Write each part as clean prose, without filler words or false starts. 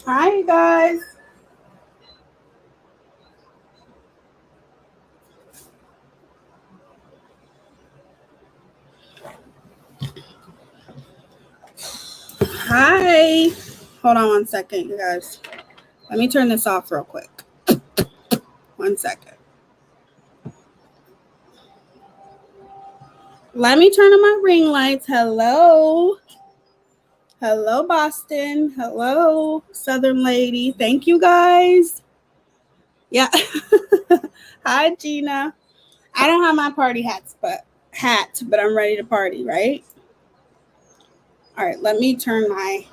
Hi, you guys. Hi. Hold on 1 second, you guys. Let me turn this off real quick. 1 second. Let me turn on my ring lights. Hello. Hello, Boston. Hello, Southern Lady. Thank you, guys. Yeah. Hi, Gina. I don't have my party hat, but I'm ready to party, right? All right, let me turn my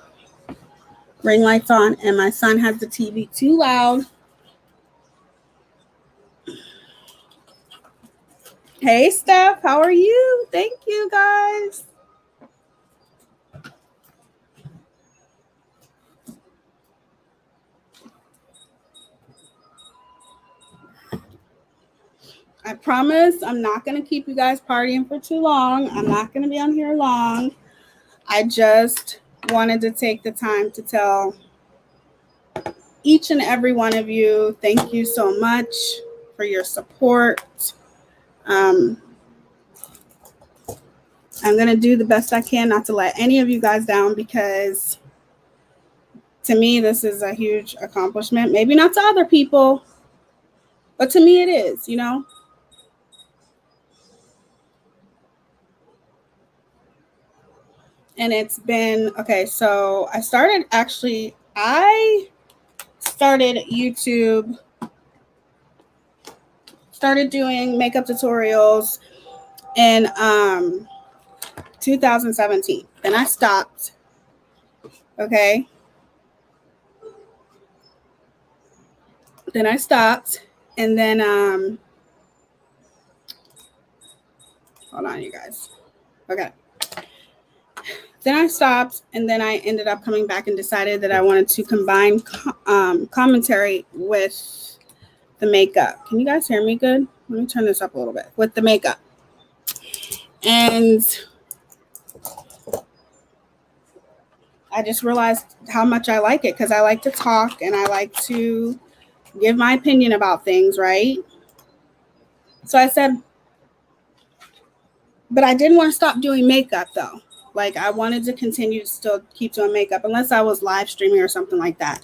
ring lights on, and my son has the TV too loud. Hey, Steph, how are you? Thank you, guys. I promise I'm not going to keep you guys partying for too long. I'm not going to be on here long. I just wanted to take the time to tell each and every one of you, thank you so much for your support. I'm going to do the best I can not to let any of you guys down, because to me, this is a huge accomplishment. Maybe not to other people, but to me it is, you know? And it's been, okay, so I started YouTube, started doing makeup tutorials in 2017. Then I stopped. Okay. Then I stopped. And then hold on, you guys. Okay. Then I stopped, and then I ended up coming back and decided that I wanted to combine commentary with the makeup. Can you guys hear me good? Let me turn this up a little bit. With the makeup. And I just realized how much I like it, because I like to talk and I like to give my opinion about things, right? So I said, but I didn't want to stop doing makeup though. Like, I wanted to continue to still keep doing makeup, unless I was live streaming or something like that,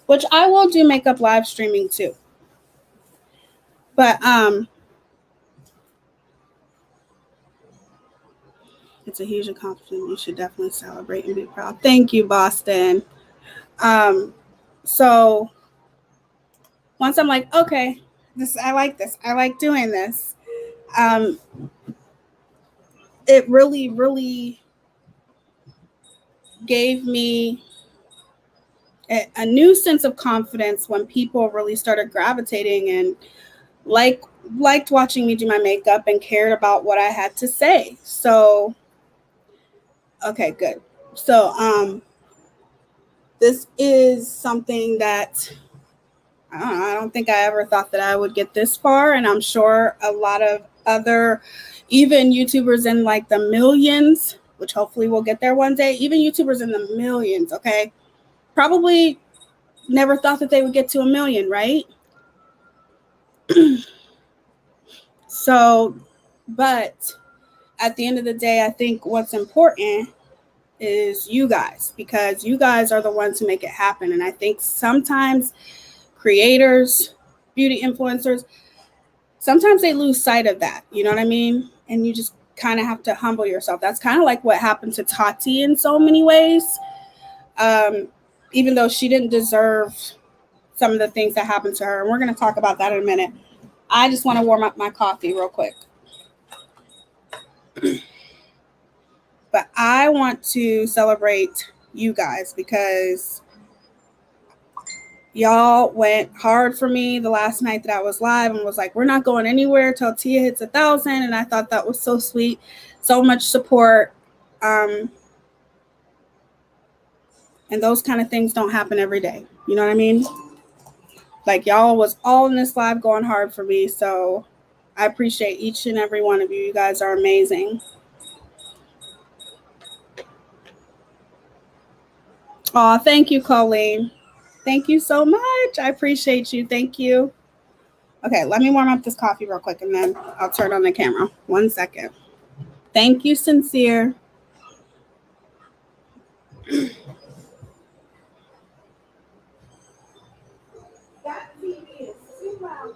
which I will do makeup live streaming too. But it's a huge accomplishment. You should definitely celebrate and be proud. Thank you, Boston. So once I'm like, okay, I like this. I like doing this. It really, really gave me a new sense of confidence when people really started gravitating and liked watching me do my makeup and cared about what I had to say. So, okay, good. So, this is something that I don't think I ever thought that I would get this far, and I'm sure a lot of other, even YouTubers in like the millions, which hopefully we'll get there one day, even YouTubers in the millions, okay, probably never thought that they would get to 1 million, right? So, but at the end of the day, I think what's important is you guys, because you guys are the ones who make it happen. And I think sometimes creators, beauty influencers, sometimes they lose sight of that. You know what I mean? And you just kind of have to humble yourself. That's kind of like what happened to Tati in so many ways. Even though she didn't deserve some of the things that happened to her. And we're going to talk about that in a minute. I just want to warm up my coffee real quick. But I want to celebrate you guys, because y'all went hard for me the last night that I was live and was like, we're not going anywhere till Tia hits 1,000. And I thought that was so sweet. So much support. And those kind of things don't happen every day. You know what I mean? Like, y'all was all in this live going hard for me. So I appreciate each and every one of you. You guys are amazing. Oh, thank you, Colleen. Thank you so much. I appreciate you. Thank you. Okay, let me warm up this coffee real quick and then I'll turn on the camera. 1 second. Thank you, Sincere. That TV is too loud.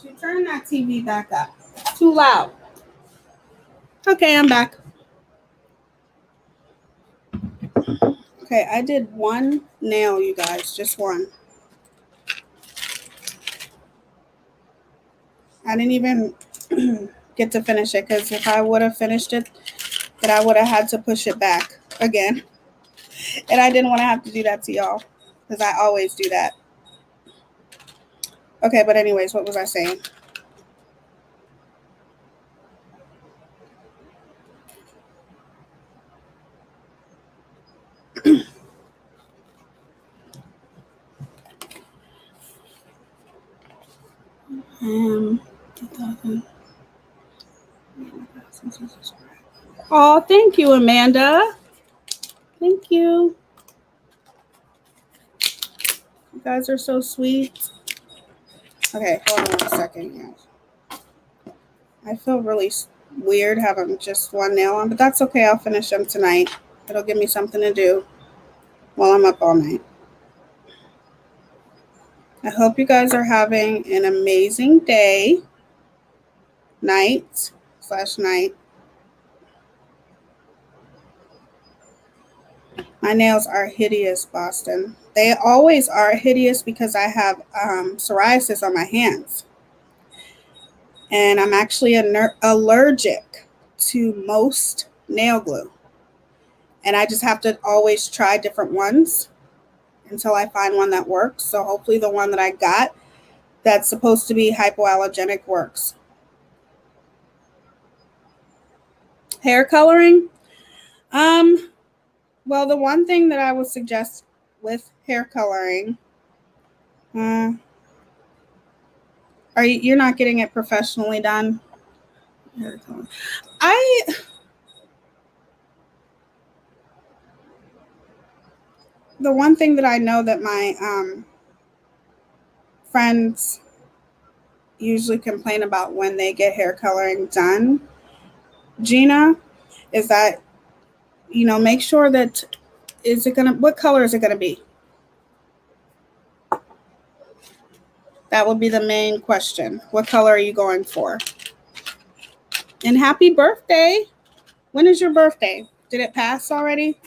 She turned that TV back up. Too loud. Okay, I'm back. Okay, I did one nail, you guys, just one. I didn't even get to finish it because if I would have finished it, then I would have had to push it back again. And I didn't want to have to do that to y'all because I always do that. Okay, but anyways, what was I saying? Um, oh, thank you, Amanda. Thank you. You guys are so sweet. Okay, hold on a second. I feel really weird having just one nail on, but that's okay. I'll finish them tonight. It'll give me something to do while I'm up all night. I hope you guys are having an amazing day, night. My nails are hideous, Boston. They always are hideous because I have psoriasis on my hands. And I'm actually allergic to most nail glue. And I just have to always try different ones until I find one that works. So hopefully the one that I got that's supposed to be hypoallergenic works. Hair coloring? Well, the one thing that I would suggest with hair coloring, you're not getting it professionally done? The one thing that I know that my friends usually complain about when they get hair coloring done, Gina, is that, make sure that, what color is it gonna be? That would be the main question. What color are you going for? And happy birthday. When is your birthday? Did it pass already?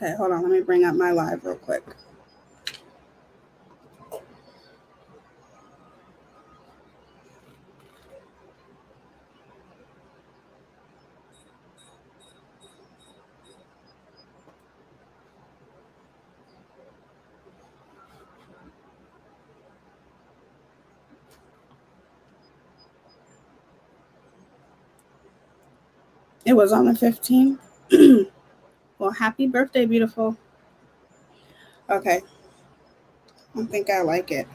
Okay, hold on. Let me bring up my live real quick. It was on the 15th. Well, happy birthday, beautiful. Okay. I don't think I like it.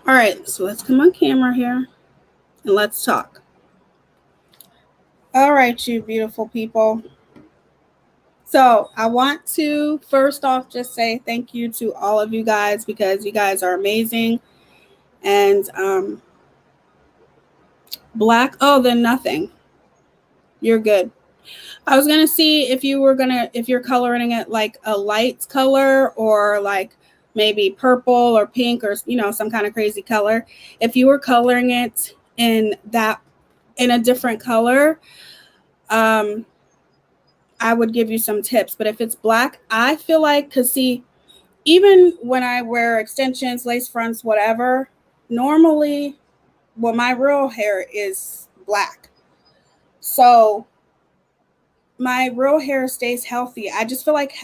All right, so let's come on camera here and let's talk. All right, you beautiful people. So I want to first off just say thank you to all of you guys because you guys are amazing. And black, oh, then nothing. You're good. I was gonna see if you're coloring it like a light color or like maybe purple or pink or some kind of crazy color. If you were coloring it in a different color, I would give you some tips. But if it's black, I feel like, because see, even when I wear extensions, lace fronts, whatever, normally, well, my real hair is black. So my real hair stays healthy. I just feel like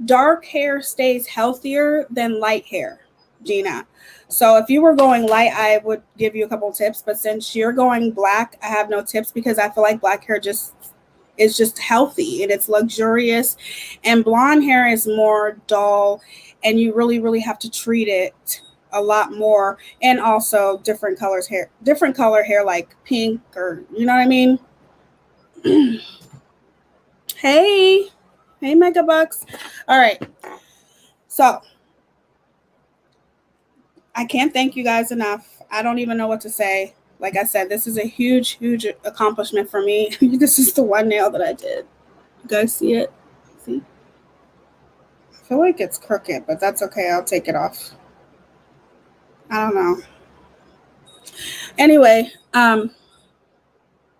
dark hair stays healthier than light hair, Gina. So if you were going light, I would give you a couple tips. But since you're going black, I have no tips because I feel like black hair is just healthy and it's luxurious. And blonde hair is more dull and you really, really have to treat it a lot more. And also different color hair like pink or, you know what I mean? Hey, Mega Bucks. All right. So I can't thank you guys enough. I don't even know what to say. Like I said, this is a huge, huge accomplishment for me. This is the one nail that I did. You guys see it? See? I feel like it's crooked, but that's okay. I'll take it off. I don't know. Anyway,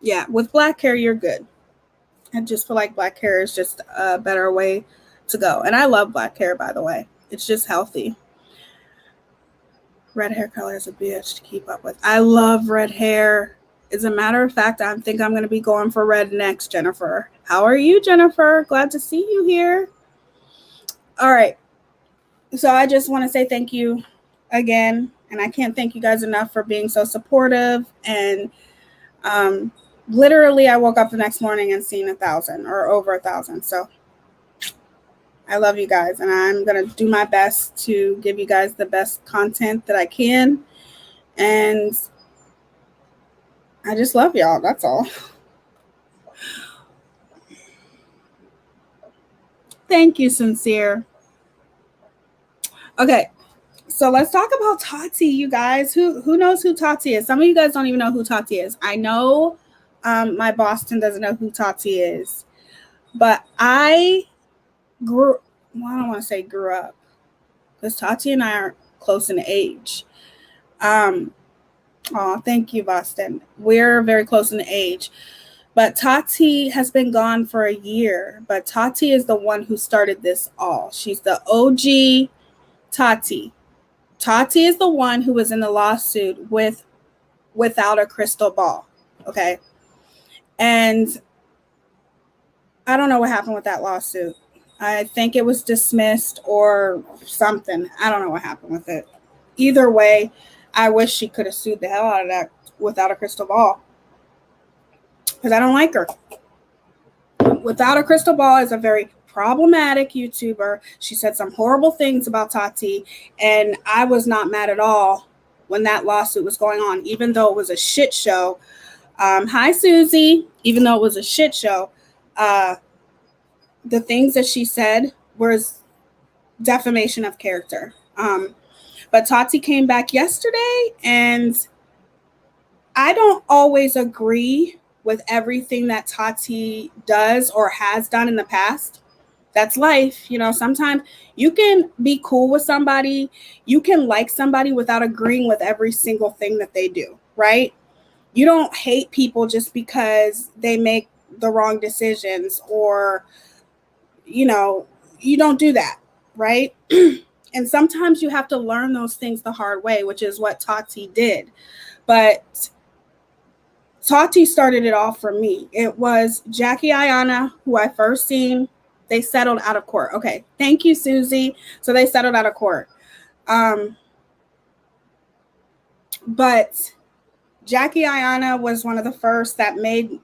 yeah, with black hair, you're good. I just feel like black hair is just a better way to go. And I love black hair, by the way. It's just healthy. Red hair color is a bitch to keep up with. I love red hair. As a matter of fact, I think I'm going to be going for red next, Jennifer. How are you, Jennifer? Glad to see you here. All right. So I just want to say thank you again. And I can't thank you guys enough for being so supportive. And literally, I woke up the next morning and seen 1,000 or over 1,000. So I love you guys. And I'm going to do my best to give you guys the best content that I can. And I just love y'all. That's all. Thank you, Sincere. Okay. So let's talk about Tati, you guys. Who knows who Tati is? Some of you guys don't even know who Tati is. I know my Boston doesn't know who Tati is. But I don't want to say grew up, because Tati and I are close in age. Thank you, Boston. We're very close in age. But Tati has been gone for a year. But Tati is the one who started this all. She's the OG Tati. Tati is the one who was in the lawsuit without a crystal ball. Okay. And I don't know what happened with that lawsuit. I think it was dismissed or something. I don't know what happened with it. Either way, I wish she could have sued the hell out of that without a crystal ball. Because I don't like her. Without a crystal ball is a very problematic YouTuber. She said some horrible things about Tati, and I was not mad at all when that lawsuit was going on, even though it was a shit show. Hi, Susie. Even though it was a shit show, the things that she said was defamation of character. But Tati came back yesterday, and I don't always agree with everything that Tati does or has done in the past. That's life. You know, sometimes you can be cool with somebody. You can like somebody without agreeing with every single thing that they do, right? You don't hate people just because they make the wrong decisions or, you know, you don't do that, right? And sometimes you have to learn those things the hard way, which is what Tati did. But Tati started it off for me. It was Jackie Ayanna, who I first seen. They settled out of court. Okay, thank you, Susie. So they settled out of court. But Jackie Ayanna was one of the first that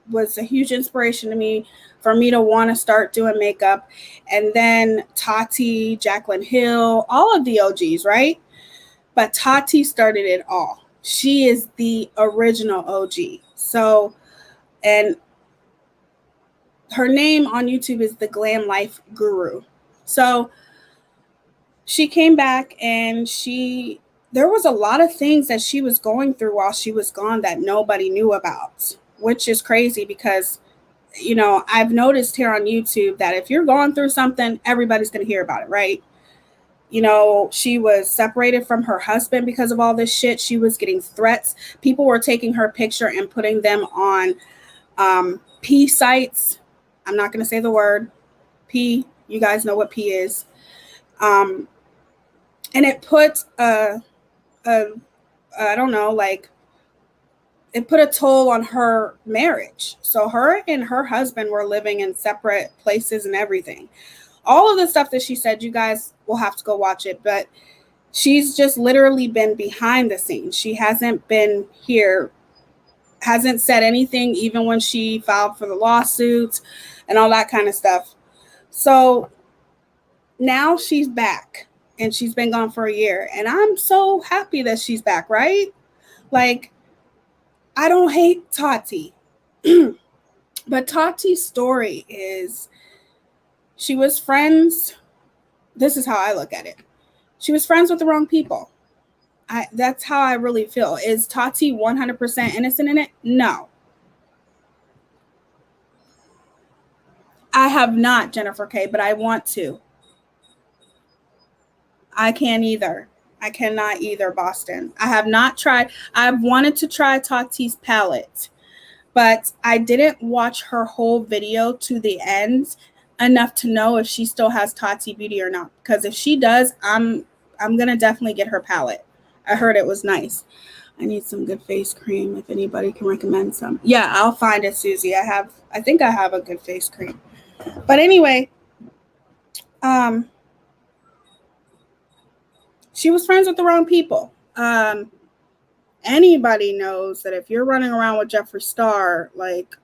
was a huge inspiration to me for me to want to start doing makeup. And then Tati, Jaclyn Hill, all of the OGs, right? But Tati started it all. She is the original OG. So, and her name on YouTube is the Glam Life Guru. So she came back and there was a lot of things that she was going through while she was gone that nobody knew about, which is crazy because, you know, I've noticed here on YouTube that if you're going through something, everybody's going to hear about it, right? You know, she was separated from her husband because of all this shit. She was getting threats. People were taking her picture and putting them on P sites. I'm not going to say the word P. You guys know what P is. And it put I don't know, like, it put a toll on her marriage. So her and her husband were living in separate places and everything. All of the stuff that she said, you guys will have to go watch it, but she's just literally been behind the scenes. She hasn't been here, hasn't said anything, even when she filed for the lawsuits and all that kind of stuff. So now she's back. And she's been gone for a year. And I'm so happy that she's back, right? Like, I don't hate Tati. But Tati's story is she was friends. This is how I look at it. She was friends with the wrong people. That's how I really feel. Is Tati 100% innocent in it? No. I have not, Jennifer K., but I want to. I can't either. I cannot either, Boston. I have not tried. I've wanted to try Tati's palette, but I didn't watch her whole video to the end enough to know if she still has Tati Beauty or not. Because if she does, I'm gonna definitely get her palette. I heard it was nice. I need some good face cream. If anybody can recommend some, yeah, I'll find it, Susie. I think I have a good face cream. But anyway, she was friends with the wrong people. Anybody knows that if you're running around with Jeffree Star, like,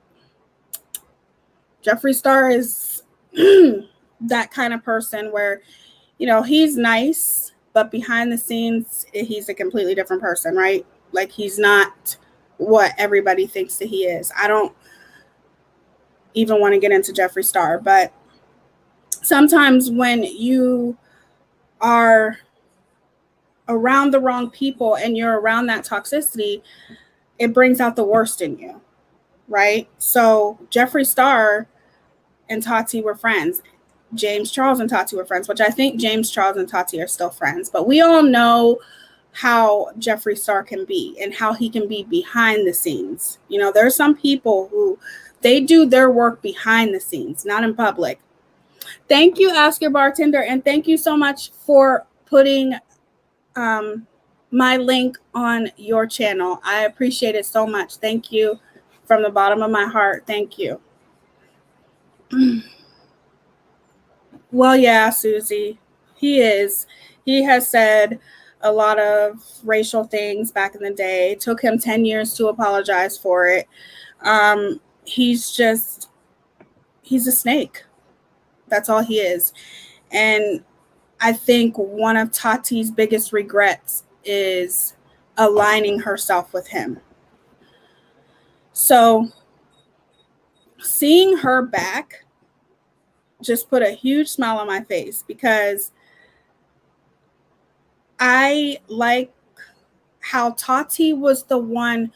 Jeffree Star is that kind of person where, you know, he's nice, but behind the scenes, he's a completely different person, right? Like, he's not what everybody thinks that he is. I don't even want to get into Jeffree Star, but sometimes when you are around the wrong people and you're around that toxicity, it brings out the worst in you, right? So Jeffree Star and Tati were friends. James Charles and Tati were friends, which I think James Charles and Tati are still friends. But we all know how Jeffree Star can be and how he can be behind the scenes. You know, there's some people who they do their work behind the scenes, not in public. Thank you, Ask Your Bartender, and thank you so much for putting my link on your channel. I appreciate it so much. Thank you from the bottom of my heart. Thank you. Well, yeah, Susie, he has said a lot of racial things back in the day. It took him 10 years to apologize for it. He's a snake. That's all he is. And I think one of Tati's biggest regrets is aligning herself with him. So seeing her back just put a huge smile on my face because I like how Tati was the one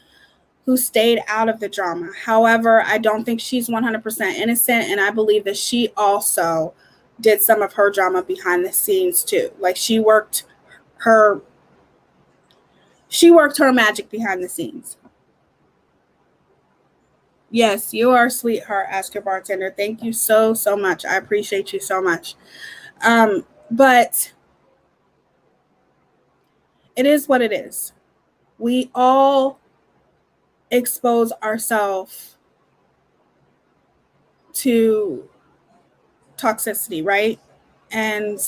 who stayed out of the drama. However, I don't think she's 100% innocent, and I believe that she also did some of her drama behind the scenes too. Like, she worked her magic behind the scenes. Yes, you are a sweetheart, Ask Your Bartender. Thank you so much. I appreciate you so much. But it is what it is. We all expose ourselves to toxicity, right? And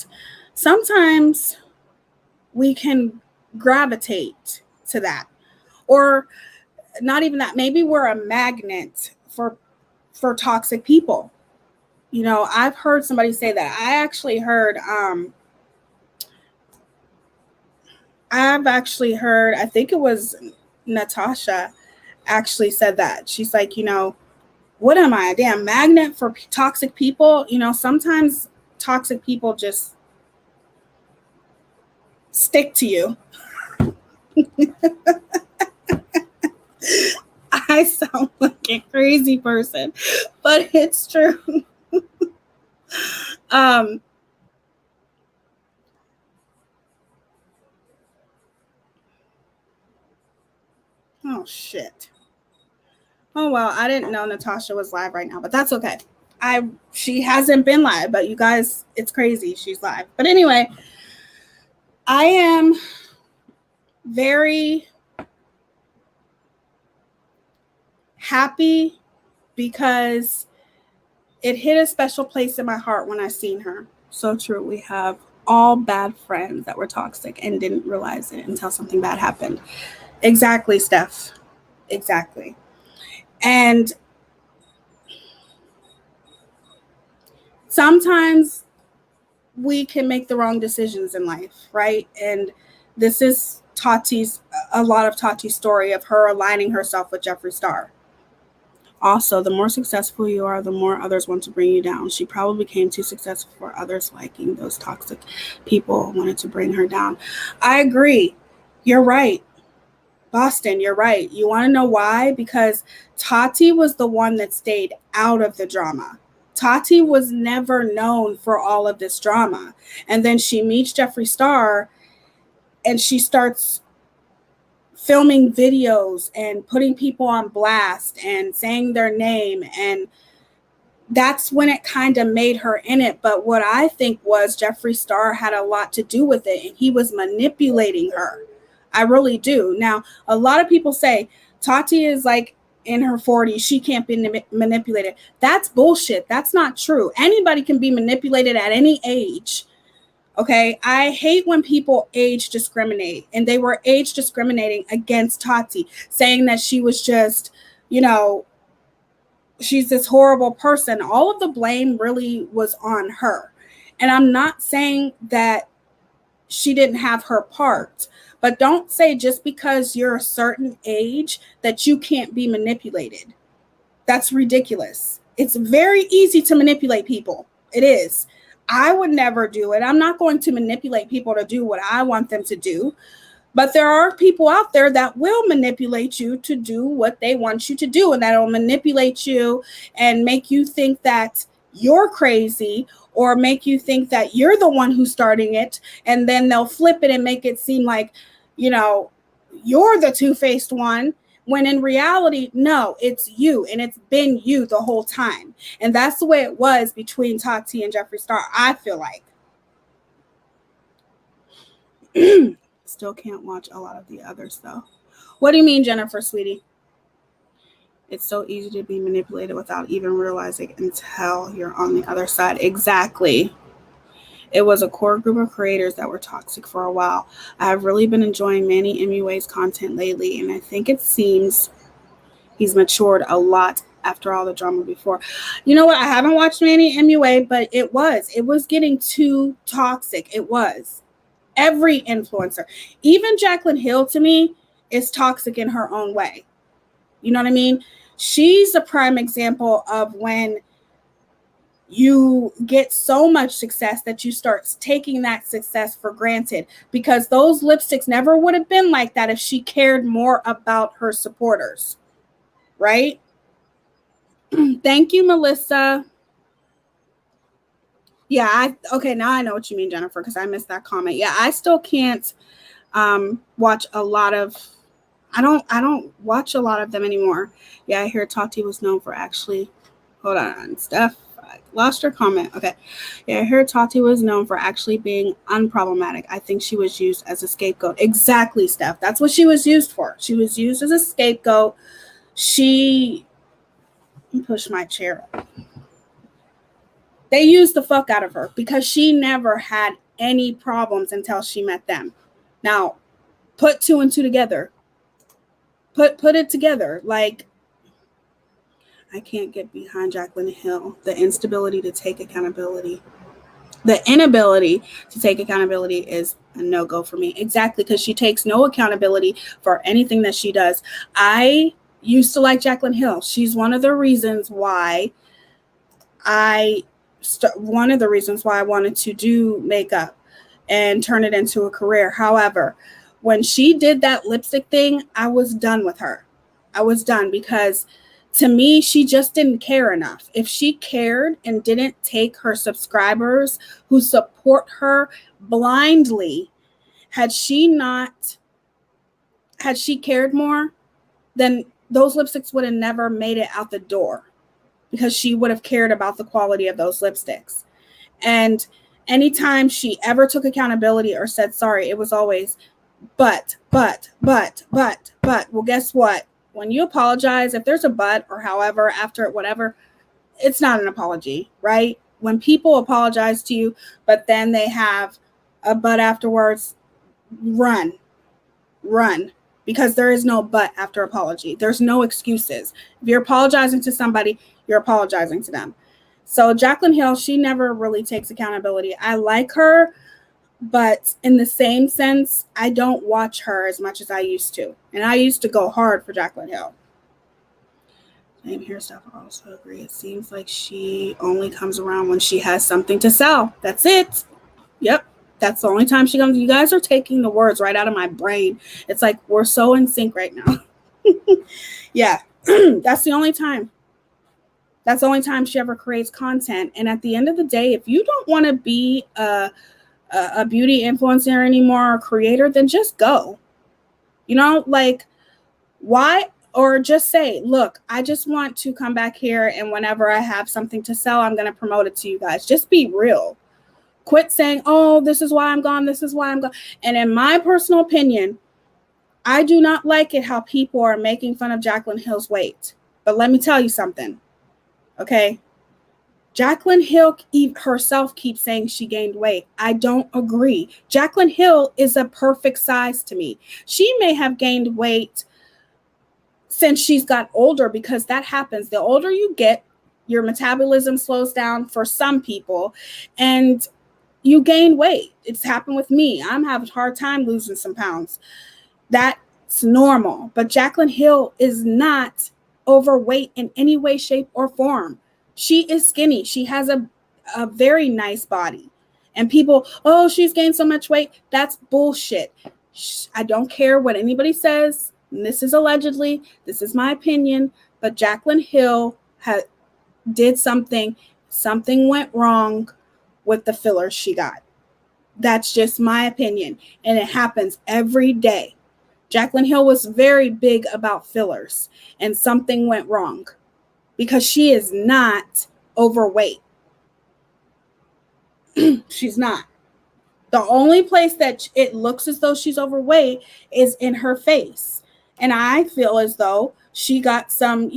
sometimes we can gravitate to that, or not even that. Maybe we're a magnet for toxic people. You know, I've heard somebody say that. I've actually heard, I think it was Natasha actually said that. She's like, you know, what am I, a damn magnet for toxic people? You know, sometimes toxic people just stick to you. I sound like a crazy person, but it's true. um, oh shit. Oh well, I didn't know Natasha was live right now, but that's okay. She hasn't been live, but you guys, it's crazy. She's live. But anyway, I am very happy because it hit a special place in my heart when I seen her. So true. We have all bad friends that were toxic and didn't realize it until something bad happened. Exactly, Steph. Exactly. And sometimes we can make the wrong decisions in life, right? And this is a lot of Tati's story of her aligning herself with Jeffree Star. Also, the more successful you are, the more others want to bring you down. She probably became too successful for others liking. Those toxic people wanted to bring her down. I agree. You're right. Boston, you're right. You want to know why? Because Tati was the one that stayed out of the drama. Tati was never known for all of this drama. And then she meets Jeffree Star and she starts filming videos and putting people on blast and saying their name, and that's when it kind of made her in it. But what I think was Jeffree Star had a lot to do with it, and he was manipulating her. I really do. Now, a lot of people say Tati is like in her 40s, she can't be manipulated. That's bullshit. That's not true. Anybody can be manipulated at any age. Okay, I hate when people age discriminate, and they were age discriminating against Tati, saying that she was just, you know, she's this horrible person. All of the blame really was on her. And I'm not saying that she didn't have her part, but don't say just because you're a certain age that you can't be manipulated. That's ridiculous. It's very easy to manipulate people. It is. I would never do it. I'm not going to manipulate people to do what I want them to do. But there are people out there that will manipulate you to do what they want you to do, and that'll manipulate you and make you think that you're crazy, or make you think that you're the one who's starting it. And then they'll flip it and make it seem like, you know, you're the two-faced one, when in reality, no, it's you, and it's been you the whole time. And that's the way it was between Tati and Jeffree Star, I feel like. Still can't watch a lot of the others, though. What do you mean, Jennifer, sweetie? It's so easy to be manipulated without even realizing until you're on the other side. Exactly. It was a core group of creators that were toxic for a while. I have really been enjoying Manny MUA's content lately, and I think it seems he's matured a lot after all the drama before. You know what? I haven't watched Manny MUA, but it was getting too toxic. It was. Every influencer, even Jaclyn Hill, to me, is toxic in her own way. You know what I mean? She's a prime example of when you get so much success that you start taking that success for granted, because those lipsticks never would have been like that if she cared more about her supporters, right? Thank you, Melissa. Yeah, okay, now I know what you mean, Jennifer, because I missed that comment. Yeah, I still can't watch a lot of, I don't watch a lot of them anymore. Yeah, I hear Tati was known for actually, hold on, Steph, Lost her comment. Okay. Yeah, I heard Tati was known for actually being unproblematic. I think she was used as a scapegoat. Exactly, Steph. That's what she was used for. She was used as a scapegoat. She pushed my chair up. They used the fuck out of her because she never had any problems until she met them. Now, put two and two together. Put it together. Like, I can't get behind Jaclyn Hill. The instability to take accountability. The inability to take accountability is a no-go for me. Exactly, because she takes no accountability for anything that she does. I used to like Jaclyn Hill. She's one of the reasons why I wanted to do makeup and turn it into a career. However, when she did that lipstick thing, I was done with her. I was done because to me, she just didn't care enough. If she cared and didn't take her subscribers who support her blindly, had she cared more, then those lipsticks would have never made it out the door because she would have cared about the quality of those lipsticks. And anytime she ever took accountability or said sorry, it was always, but. Well, guess what? When you apologize, if there's a but or however, after it, whatever, it's not an apology, right? When people apologize to you, but then they have a but afterwards, run. Because there is no but after apology. There's no excuses. If you're apologizing to somebody, you're apologizing to them. So Jaclyn Hill, she never really takes accountability. I like her, but in the same sense, I don't watch her as much as I used to. And I used to go hard for Jaclyn Hill. Same here, Steph. I also agree. It seems like she only comes around when she has something to sell. That's it. Yep. That's the only time she comes. You guys are taking the words right out of my brain. It's like we're so in sync right now. Yeah. That's the only time. That's the only time she ever creates content. And at the end of the day, if you don't want to be a beauty influencer anymore or creator, then just go. You know, like, why? Or just say, look, I just want to come back here, and whenever I have something to sell, I'm going to promote it to you guys. Just be real. Quit saying, oh, this is why I'm gone. This is why I'm gone. And in my personal opinion, I do not like it how people are making fun of Jaclyn Hill's weight. But let me tell you something. Okay? Jaclyn Hill herself keeps saying she gained weight. I don't agree. Jaclyn Hill is a perfect size to me. She may have gained weight since she's got older, because that happens. The older you get, your metabolism slows down for some people, and you gain weight. It's happened with me. I'm having a hard time losing some pounds. That's normal. But Jaclyn Hill is not overweight in any way, shape, or form. She is skinny. She has a very nice body. And people, oh, she's gained so much weight. That's bullshit. I don't care what anybody says. And this is allegedly. This is my opinion. But Jaclyn Hill did something. Something went wrong with the fillers she got. That's just my opinion. And it happens every day. Jaclyn Hill was very big about fillers. And something went wrong. Because she is not overweight. She's not. The only place that it looks as though she's overweight is in her face. And I feel as though she got some,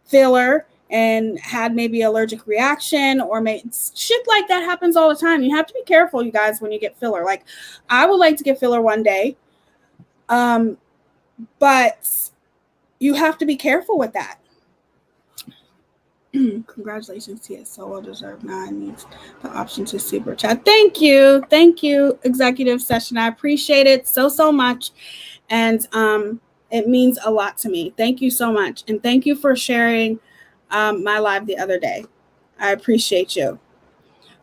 filler and had maybe allergic reaction, or shit like that happens all the time. You have to be careful, you guys, when you get filler. Like, I would like to get filler one day. But you have to be careful with that. Congratulations, Tia. So well deserved. Now I need the option to super chat. Thank you, executive session. I appreciate it so much, and it means a lot to me. Thank you so much, and thank you for sharing my live the other day. I appreciate you.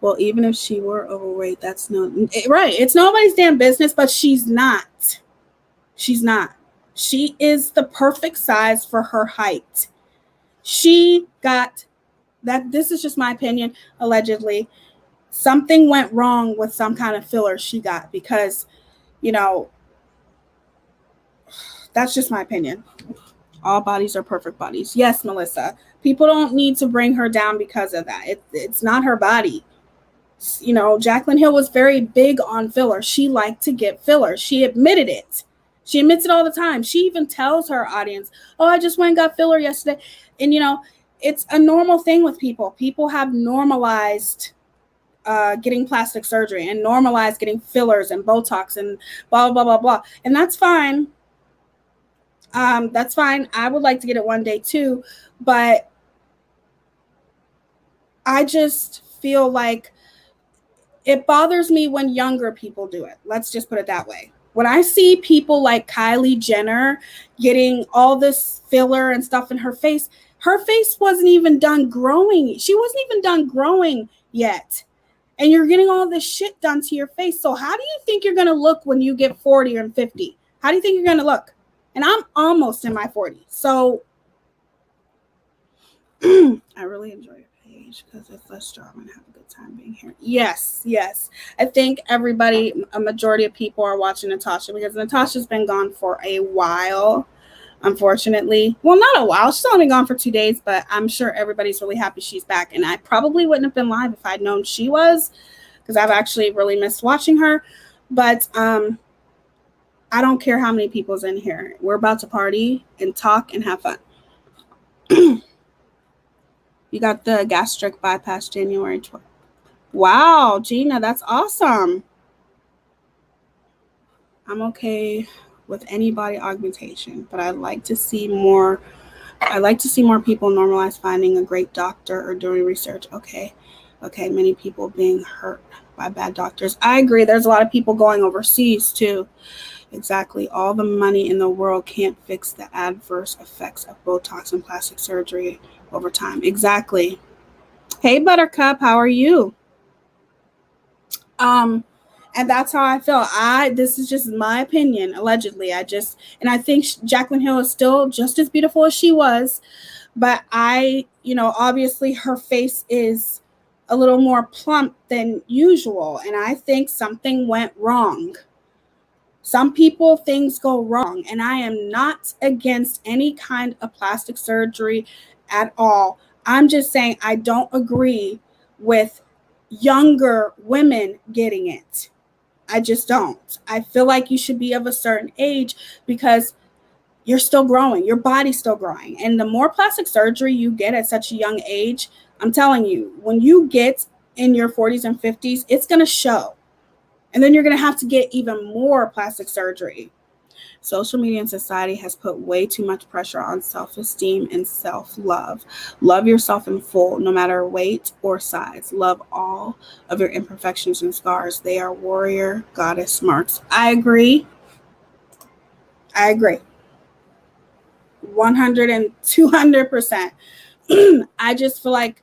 Well, even if she were overweight, that's right. It's nobody's damn business, but she's not. She's not. She is the perfect size for her height. She got that. This is just my opinion. Allegedly, something went wrong with some kind of filler she got, because, that's just my opinion. All bodies are perfect bodies. Yes, Melissa. People don't need to bring her down because of that. It's not her body. You know, Jaclyn Hill was very big on filler. She liked to get filler. She admitted it. She admits it all the time. She even tells her audience, oh, I just went and got filler yesterday. And, you know, it's a normal thing with people. People have normalized getting plastic surgery and normalized getting fillers and Botox and blah, blah, blah, blah. And that's fine. That's fine. I would like to get it one day too. But I just feel like it bothers me when younger people do it. Let's just put it that way. When I see people like Kylie Jenner getting all this filler and stuff in her face wasn't even done growing. She wasn't even done growing yet. And you're getting all this shit done to your face. So how do you think you're going to look when you get 40 or 50? How do you think you're going to look? And I'm almost in my 40s. So I really enjoy it. Because it's less drama and have a good time being here. Yes. I think everybody, a majority of people are watching Natasha because Natasha's been gone for a while, unfortunately. Well, not a while. She's only been gone for 2 days, but I'm sure everybody's really happy she's back. And I probably wouldn't have been live if I'd known she was, because I've actually really missed watching her. But I don't care how many people's in here. We're about to party and talk and have fun. You got the gastric bypass January 12th. Wow, Gina, that's awesome. I'm okay with any body augmentation, but I'd like to see more people normalize finding a great doctor or doing research. Okay, many people being hurt by bad doctors. I agree. There's a lot of people going overseas too. Exactly. All the money in the world can't fix the adverse effects of Botox and plastic surgery over time. Exactly. Hey, Buttercup, how are you? And that's how I feel. This is just my opinion, allegedly. I think Jaclyn Hill is still just as beautiful as she was, but obviously her face is a little more plump than usual, and I think something went wrong. Some people, things go wrong, and I am not against any kind of plastic surgery at all. I'm just saying I don't agree with younger women getting it. I just don't. I feel like you should be of a certain age because you're still growing. Your body's still growing. And the more plastic surgery you get at such a young age, I'm telling you, when you get in your 40s and 50s, it's going to show. And then you're going to have to get even more plastic surgery. Social media and society has put way too much pressure on self-esteem and self-love. Love yourself in full, no matter weight or size. Love all of your imperfections and scars. They are warrior goddess marks. I agree. 100 and 200%. I just feel like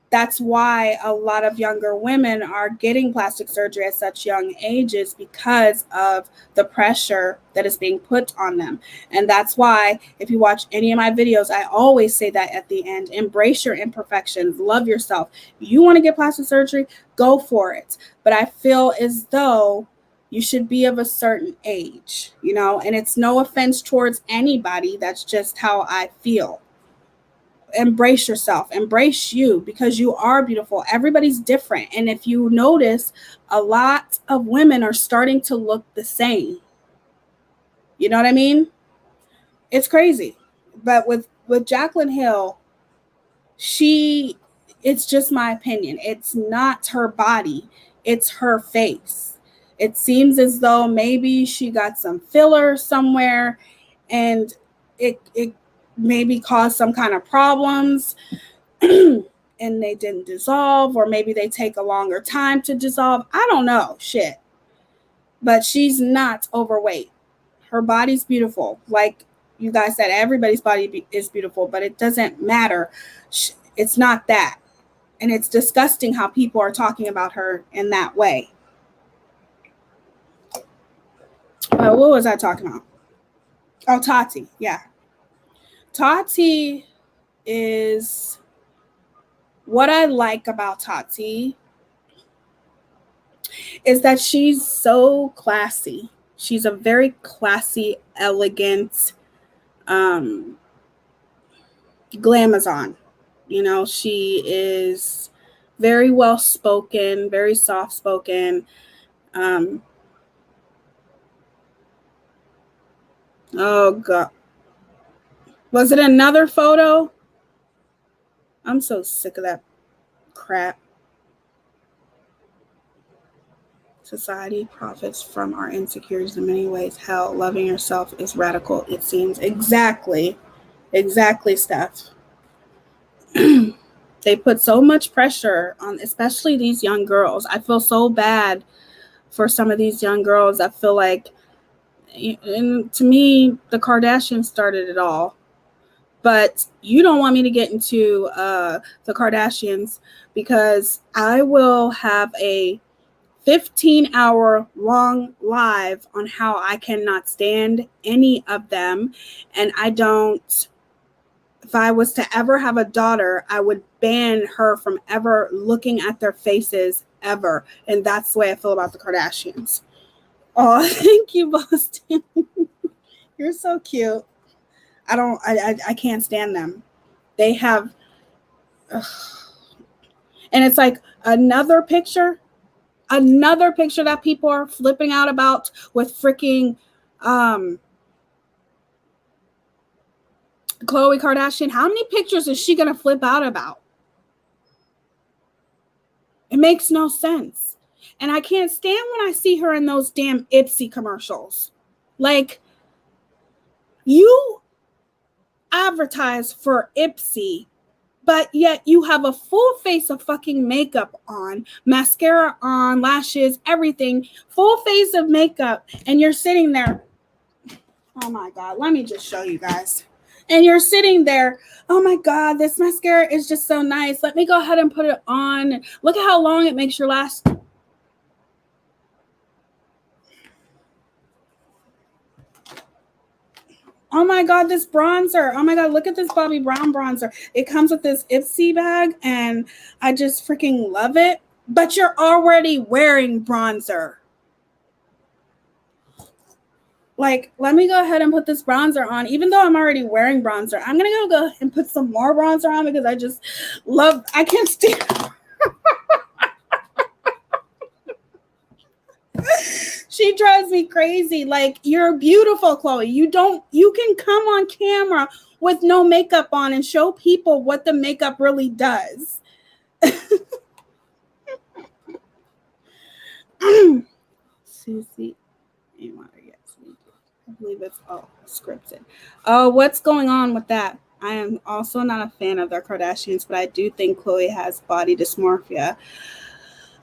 that's why a lot of younger women are getting plastic surgery at such young ages, because of the pressure that is being put on them. And that's why if you watch any of my videos, I always say that at the end: embrace your imperfections, love yourself. You want to get plastic surgery, go for it. But I feel as though you should be of a certain age, and it's no offense towards anybody. That's just how I feel. Embrace yourself, embrace you, because you are beautiful. Everybody's different. And if you notice, a lot of women are starting to look the same. You know what I mean? It's crazy. But with Jaclyn Hill, it's just my opinion. It's not her body, it's her face. It seems as though maybe she got some filler somewhere and it maybe caused some kind of problems and they didn't dissolve, or maybe they take a longer time to dissolve. I don't know, shit. But she's not overweight. Her body's beautiful. Like you guys said, everybody's body is beautiful, but it doesn't matter. It's not that. And it's disgusting how people are talking about her in that way. What was I talking about? Oh, Tati. Yeah. Tati is, what I like about Tati is that she's so classy. She's a very classy, elegant glamazon. You know, she is very well spoken, very soft spoken. Oh God. Was it another photo? I'm so sick of that crap. Society profits from our insecurities in many ways. Hell, loving yourself is radical, it seems. Exactly. Exactly, Steph. They put so much pressure on, especially these young girls. I feel so bad for some of these young girls. I feel like, and to me, the Kardashians started it all. But you don't want me to get into the Kardashians, because I will have a 15-hour long live on how I cannot stand any of them. And I don't, if I was to ever have a daughter, I would ban her from ever looking at their faces ever. And that's the way I feel about the Kardashians. Oh, thank you, Boston. You're so cute. I can't stand them. They have, ugh. And it's like another picture that people are flipping out about with freaking Khloe Kardashian. How many pictures is she going to flip out about? It makes no sense. And I can't stand when I see her in those damn Ipsy commercials. Like, you advertise for Ipsy, but yet you have a full face of fucking makeup on, mascara on, lashes, everything, full face of makeup, and you're sitting there. Oh my God, let me just show you guys. And you're sitting there, oh my God, this mascara is just so nice. Let me go ahead and put it on. Look at how long it makes your lash. Oh my God, this bronzer. Oh my God, look at this Bobbi Brown bronzer. It comes with this Ipsy bag, and I just freaking love it. But you're already wearing bronzer. Like, let me go ahead and put this bronzer on. Even though I'm already wearing bronzer, I'm going to go and put some more bronzer on, because I just love, I can't stand. She drives me crazy. Like, you're beautiful, Khloe. You can come on camera with no makeup on and show people what the makeup really does. Susie, I believe it's scripted. Oh, what's going on with that? I am also not a fan of the Kardashians, but I do think Khloe has body dysmorphia.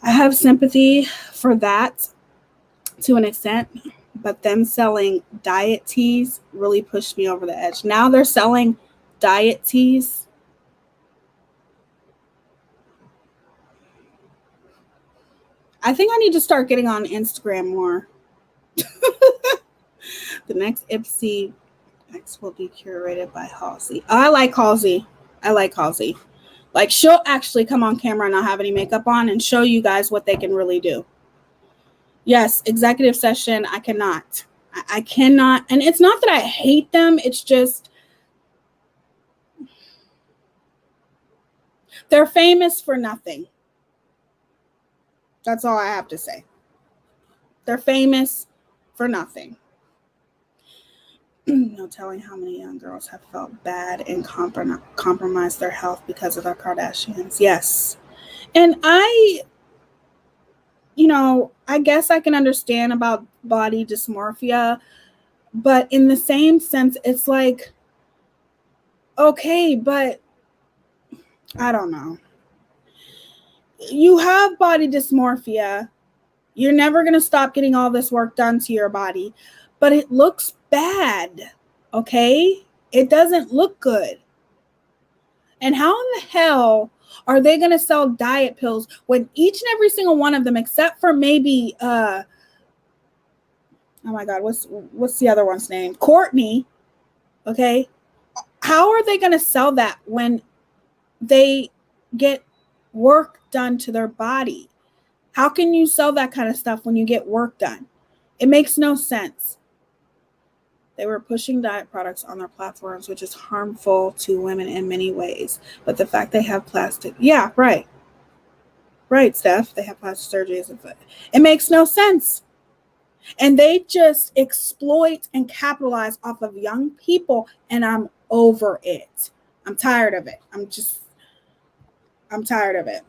I have sympathy for that to an extent, but them selling diet teas really pushed me over the edge. Now they're selling diet teas. I think I need to start getting on Instagram more. The next Ipsy X will be curated by Halsey. I like Halsey. Like, she'll actually come on camera and not have any makeup on and show you guys what they can really do. Yes, executive session. I cannot. I cannot. And it's not that I hate them. It's just, they're famous for nothing. That's all I have to say. They're famous for nothing. No telling how many young girls have felt bad and compromised their health because of the Kardashians. Yes. And I guess I can understand about body dysmorphia, but in the same sense, it's like, okay, but I don't know. You have body dysmorphia. You're never going to stop getting all this work done to your body, but it looks bad, okay? It doesn't look good. And how in the hell are they going to sell diet pills when each and every single one of them, except for maybe, oh my God, what's the other one's name? Courtney, okay? How are they going to sell that when they get work done to their body? How can you sell that kind of stuff when you get work done? It makes no sense. They were pushing diet products on their platforms, which is harmful to women in many ways. But the fact they have plastic, yeah, right. Right, Steph. They have plastic surgeries. It makes no sense. And they just exploit and capitalize off of young people. And I'm over it. I'm tired of it. I'm tired of it.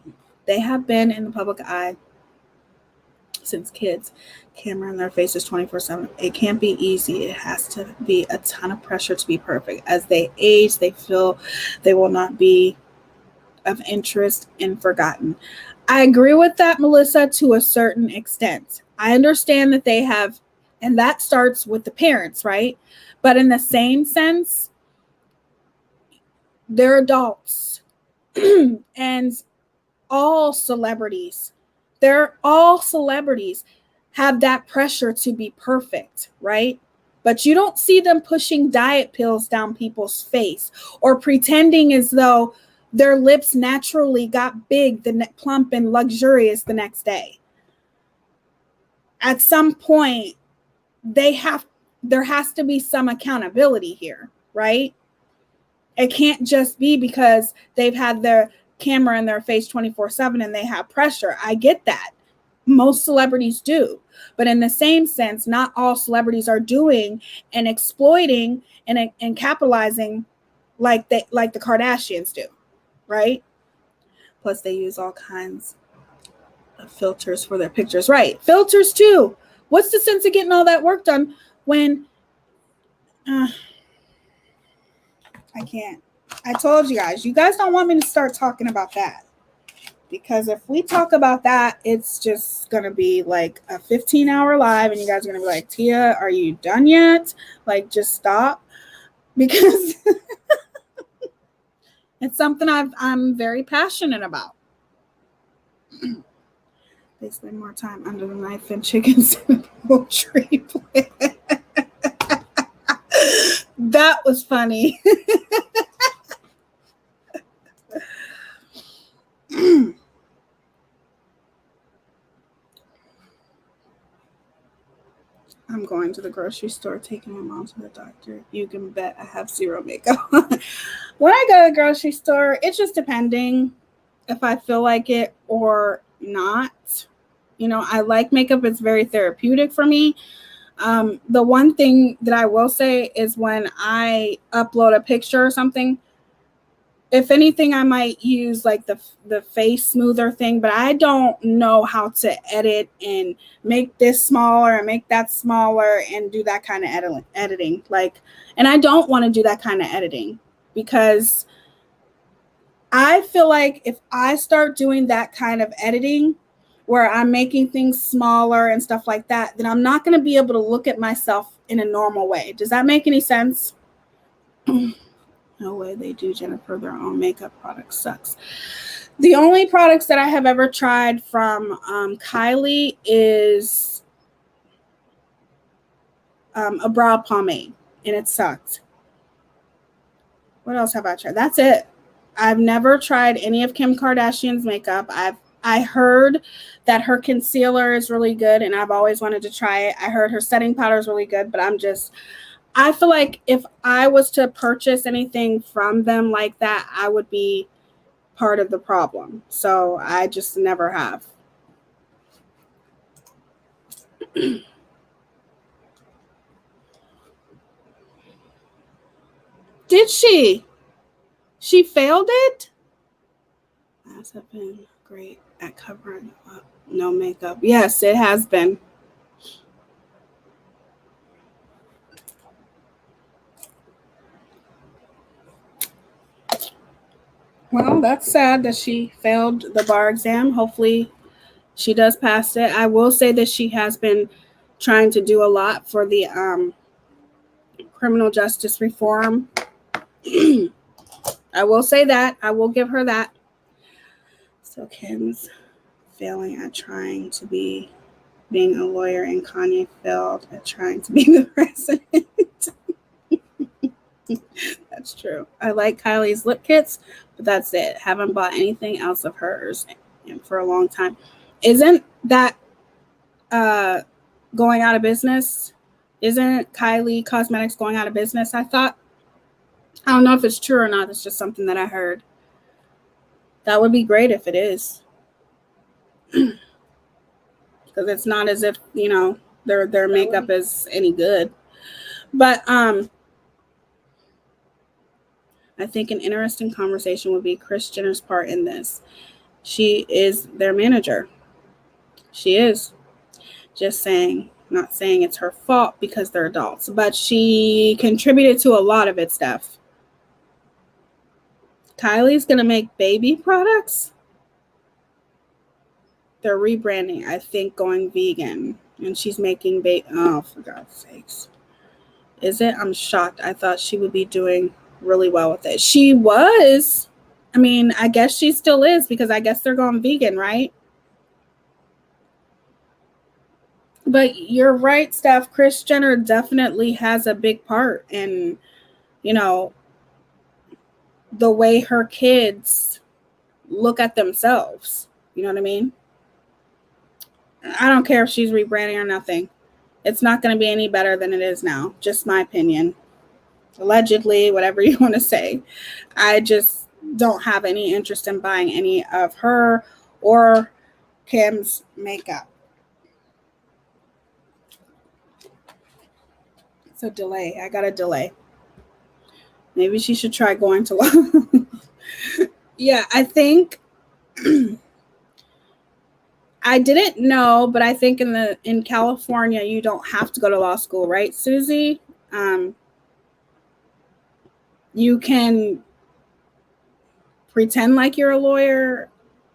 They have been in the public eye since kids. Camera in their faces 24/7. It can't be easy. It has to be a ton of pressure to be perfect. As they age, they feel they will not be of interest and forgotten. I agree with that, Melissa, to a certain extent. I understand that they have, and that starts with the parents, right? But in the same sense, they're adults. And all celebrities, have that pressure to be perfect, right? But you don't see them pushing diet pills down people's face or pretending as though their lips naturally got big, plump, and luxurious the next day. At some point, there has to be some accountability here, right? It can't just be because they've had their camera in their face 24/7 and they have pressure. I get that. Most celebrities do. But in the same sense, not all celebrities are doing and exploiting and capitalizing like the Kardashians do, right? Plus, they use all kinds of filters for their pictures. Right. Filters, too. What's the sense of getting all that work done when... I can't. I told you guys don't want me to start talking about that. Because if we talk about that, it's just going to be like a 15-hour live. And you guys are going to be like, Tia, are you done yet? Like, just stop. Because it's something I'm very passionate about. They spend more time under the knife than chickens in a poultry plant. That was funny. I'm going to the grocery store, taking my mom to the doctor. You can bet I have zero makeup. When I go to the grocery store, it's just depending if I feel like it or not. You know, I like makeup. It's very therapeutic for me. The one thing that I will say is when I upload a picture or something, if anything, I might use like the face smoother thing, but I don't know how to edit and make this smaller and make that smaller and do that kind of editing. Like, and I don't want to do that kind of editing because I feel like if I start doing that kind of editing where I'm making things smaller and stuff like that, then I'm not going to be able to look at myself in a normal way. Does that make any sense? No way they do, Jennifer. Their own makeup product sucks. The only products that I have ever tried from Kylie is a brow pomade, and it sucked. What else have I tried? That's it. I've never tried any of Kim Kardashian's makeup. I heard that her concealer is really good, and I've always wanted to try it. I heard her setting powder is really good, but I feel like if I was to purchase anything from them like that, I would be part of the problem. So I just never have. Did she? She failed it? Eyes have been great at covering up. No makeup. Yes, it has been. Well, that's sad that she failed the bar exam. Hopefully she does pass it. I will say that she has been trying to do a lot for the criminal justice reform. I will say that. I will give her that. So Kim's failing at trying to be being a lawyer, and Kanye failed at trying to be the president. That's true. I like Kylie's lip kits, but that's it. Haven't bought anything else of hers for a long time. Isn't that going out of business? Isn't Kylie Cosmetics going out of business, I thought? I don't know if it's true or not. It's just something that I heard. That would be great if it is. Because it's not as if, you know, their makeup is any good. But I think an interesting conversation would be Kris Jenner's part in this. She is their manager. She is. Just saying. Not saying it's her fault because they're adults, but she contributed to a lot of it stuff. Kylie's going to make baby products. They're rebranding, I think, going vegan. And she's making oh, for God's sakes. Is it? I'm shocked. I thought she would be doing really well with it. She was. I mean, I guess she still is because I guess they're going vegan, right? But you're right, Steph. Kris Jenner definitely has a big part in, you know, the way her kids look at themselves. You know what I mean? I don't care if she's rebranding or nothing. It's not going to be any better than it is now. Just my opinion. Allegedly, whatever you want to say. I just don't have any interest in buying any of her or Kim's makeup. It's a delay. I got a delay. Maybe she should try going to law. Yeah, I think I didn't know, but I think in California you don't have to go to law school, right, Susie? You can pretend like you're a lawyer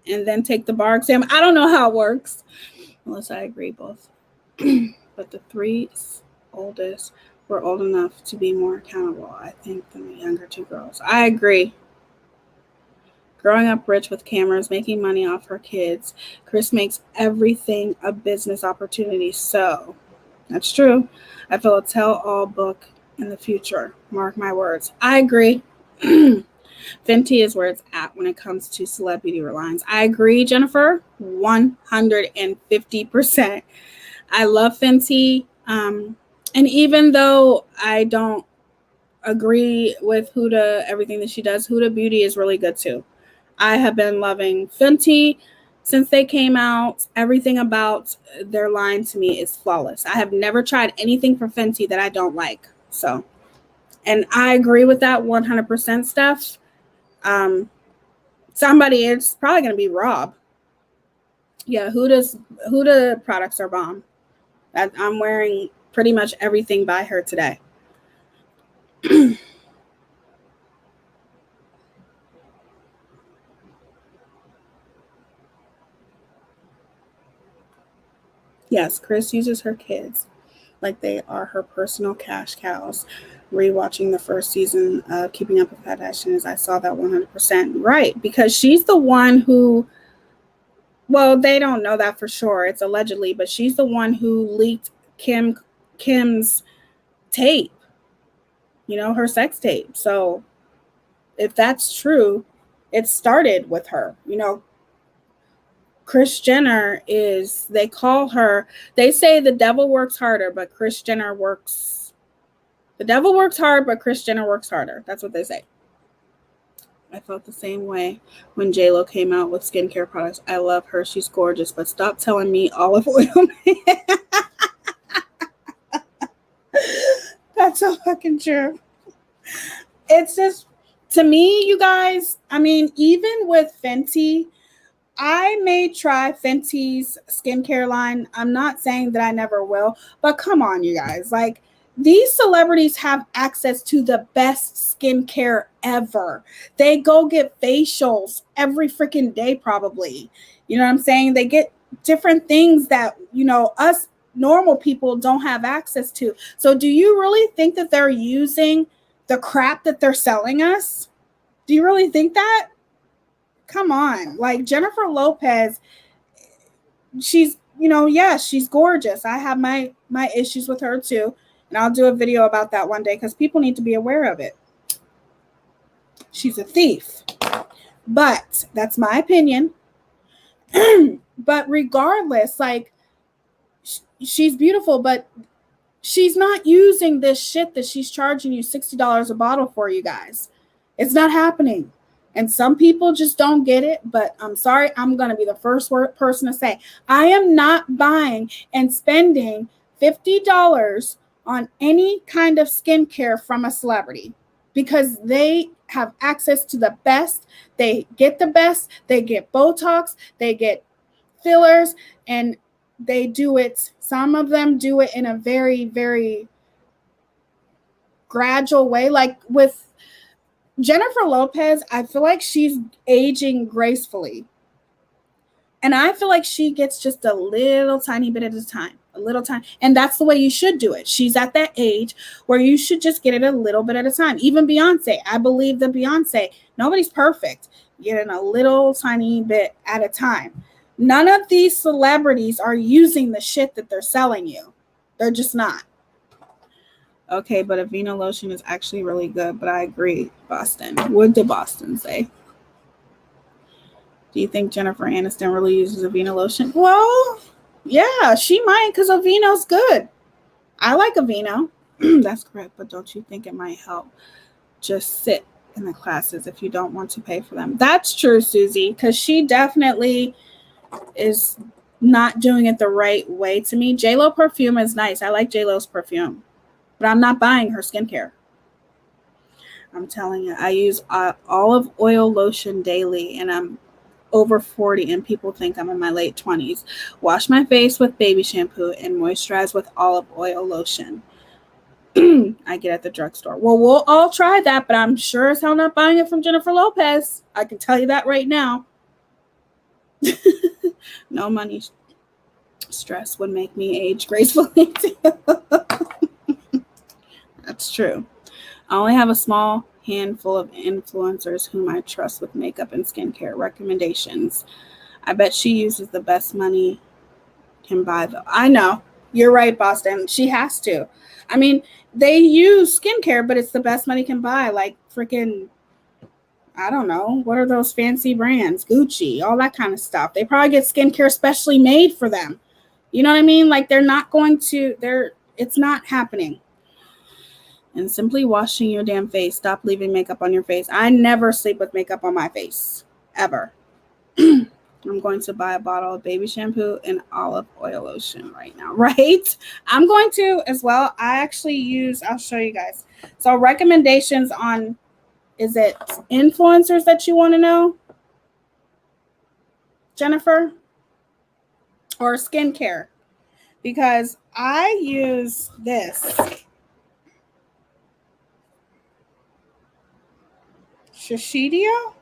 and then take the bar exam. I don't know how it works, unless I agree both. But the three oldest were old enough to be more accountable, I think, than the younger two girls. I agree. Growing up rich with cameras, making money off her kids, Kris makes everything a business opportunity. So that's true. I feel a tell-all book in the future. Mark my words. I agree. Fenty is where it's at when it comes to celeb beauty lines. I agree, Jennifer, 150%. I love Fenty. And even though I don't agree with Huda, everything that she does, Huda Beauty is really good too. I have been loving Fenty since they came out. Everything about their line to me is flawless. I have never tried anything from Fenty that I don't like. So, and I agree with that 100% stuff. Somebody, it's probably going to be Rob. Yeah, Huda products are bomb. I'm wearing pretty much everything by her today. Yes, Kris uses her kids like they are her personal cash cows. Rewatching the first season of Keeping Up with Kardashians, I saw that 100%. Right, because she's the one who, well, they don't know that for sure. It's allegedly, but she's the one who leaked Kim's tape, you know, her sex tape. So if that's true, it started with her. You know, Kris Jenner is, they call her, they say the devil works harder, but Kris Jenner works, the devil works hard, but Kris Jenner works harder. That's what they say. I felt the same way when J-Lo came out with skincare products. I love her. She's gorgeous, but stop telling me olive oil. That's so fucking true. It's just, to me, you guys, I mean, even with Fenty, I may try Fenty's skincare line. I'm not saying that I never will, but come on, you guys. Like, these celebrities have access to the best skincare ever. They go get facials every freaking day, probably. You know what I'm saying? They get different things that, you know, us normal people don't have access to. So do you really think that they're using the crap that they're selling us? Do you really think that? Come on. Like, Jennifer Lopez, she's, you know, yeah, she's gorgeous. I have my issues with her too. And I'll do a video about that one day because people need to be aware of it. She's a thief. But that's my opinion. But regardless, like, she's beautiful, but She's not using this shit that she's charging you $60 a bottle for, you guys. It's not happening. And some people just don't get it, but I'm sorry, I'm going to be the first person to say, I am not buying and spending $50 on any kind of skincare from a celebrity because they have access to the best. They get the best. They get Botox. They get fillers, and they do it. Some of them do it in a very, very gradual way. Like with Jennifer Lopez, I feel like she's aging gracefully. And I feel like she gets just a little tiny bit at a time, a little time. And that's the way you should do it. She's at that age where you should just get it a little bit at a time. Even Beyonce, I believe that Beyonce, nobody's perfect. Getting a little tiny bit at a time. None of these celebrities are using the shit that they're selling you. They're just not. Okay, but Aveeno lotion is actually really good, but I agree, Boston. What did Boston say? Do you think Jennifer Aniston really uses Aveeno lotion? Well, yeah, she might because Aveeno's good. I like Aveeno. That's correct, but don't you think it might help just sit in the classes if you don't want to pay for them? That's true, Susie, because she definitely is not doing it the right way to me. J-Lo perfume is nice. I like J-Lo's perfume, but I'm not buying her skincare. I'm telling you, I use olive oil lotion daily, and I'm over 40, and people think I'm in my late 20s. Wash my face with baby shampoo and moisturize with olive oil lotion. I get at the drugstore. Well, we'll all try that, but I'm sure as hell not buying it from Jennifer Lopez. I can tell you that right now. No money stress would make me age gracefully. That's true. I only have a small handful of influencers whom I trust with makeup and skincare recommendations. I bet she uses the best money can buy, though. I know. You're right, Boston. She has to. I mean, they use skincare, but it's the best money can buy. Like freaking, I don't know. What are those fancy brands? Gucci, all that kind of stuff. They probably get skincare specially made for them. You know what I mean? Like they're not going to, it's not happening. And simply washing your damn face. Stop leaving makeup on your face. I never sleep with makeup on my face. Ever. I'm going to buy a bottle of baby shampoo and olive oil lotion right now. Right? I'm going to as well. I actually use, I'll show you guys. So recommendations on, is it influencers that you want to know? Jennifer? Or skincare? Because I use this. Shiseido?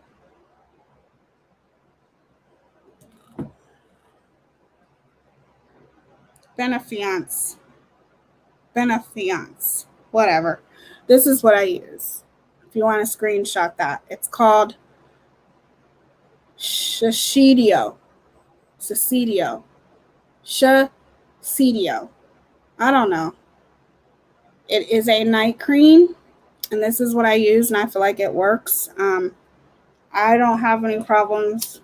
Benefiance. Whatever. This is what I use. If you want to screenshot that. It's called Shiseido. I don't know. It is a night cream. And this is what I use, and I feel like it works. I don't have any problems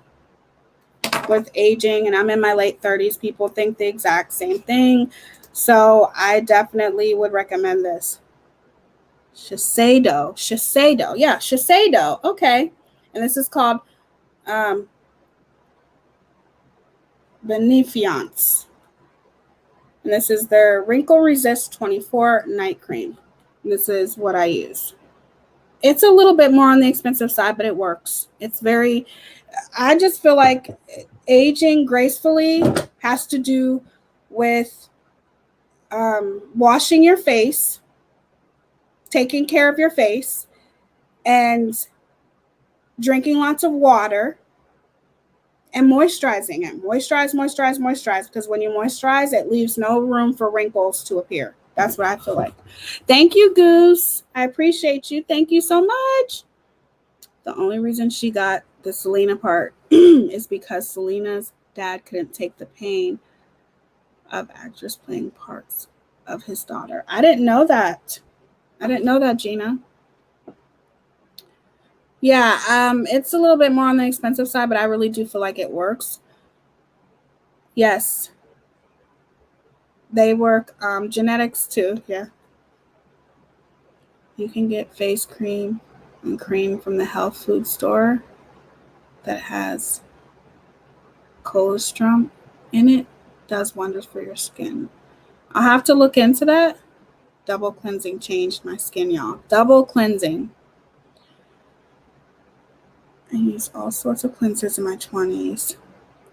with aging, and I'm in my late 30s. People think the exact same thing. So I definitely would recommend this. Shiseido. Yeah, Shiseido. Okay. And this is called Benefiance. And this is their Wrinkle Resist 24 Night Cream. This is what I use. It's a little bit more on the expensive side, but it works. It's very, I just feel like aging gracefully has to do with washing your face, taking care of your face, and drinking lots of water and moisturizing it. Moisturize. Because when you moisturize, it leaves no room for wrinkles to appear. That's what I feel like. Thank you, Goose. I appreciate you. Thank you so much. The only reason she got the Selena part is because Selena's dad couldn't take the pain of actors playing parts of his daughter. I didn't know that. Gina. Yeah, it's a little bit more on the expensive side, but I really do feel like it works. Yes. They work genetics too. Yeah. You can get face cream and cream from the health food store that has colostrum in it. Does wonders for your skin. I'll have to look into that. Double cleansing changed my skin, y'all. Double cleansing. I used all sorts of cleansers in my 20s.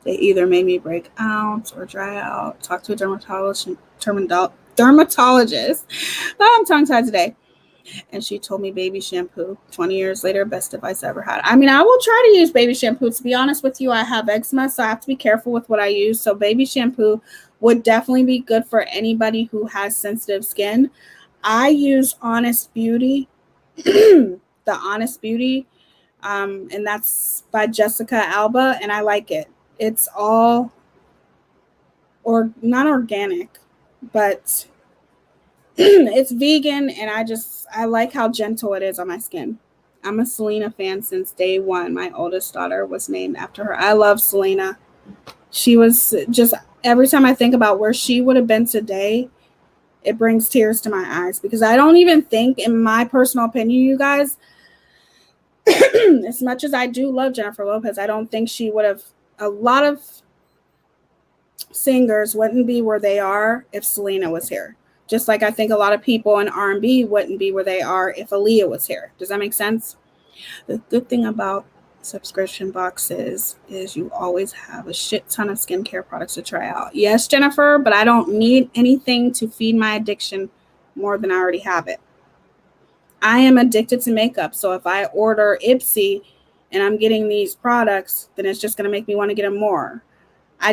They either made me break out or dry out. Talk to a dermatologist. Oh, I'm tongue-tied today. And she told me baby shampoo. 20 years later, best advice I ever had. I mean, I will try to use baby shampoo. To be honest with you, I have eczema, so I have to be careful with what I use. So baby shampoo would definitely be good for anybody who has sensitive skin. I use Honest Beauty, the Honest Beauty, and that's by Jessica Alba, and I like it. It's all not organic, but it's vegan, and I like how gentle it is on my skin. I'm a Selena fan since day one. My oldest daughter was named after her. I love Selena. She was just, every time I think about where she would have been today, it brings tears to my eyes, because I don't even think, in my personal opinion, you guys, as much as I do love Jennifer Lopez, I don't think she would have, a lot of singers wouldn't be where they are if Selena was here. Just like I think a lot of people in R&B wouldn't be where they are if Aaliyah was here. Does that make sense? The good thing about subscription boxes is you always have a shit ton of skincare products to try out. Yes, Jennifer, but I don't need anything to feed my addiction more than I already have it. I am addicted to makeup, so if I order Ipsy and I'm getting these products, then it's just going to make me want to get them more. I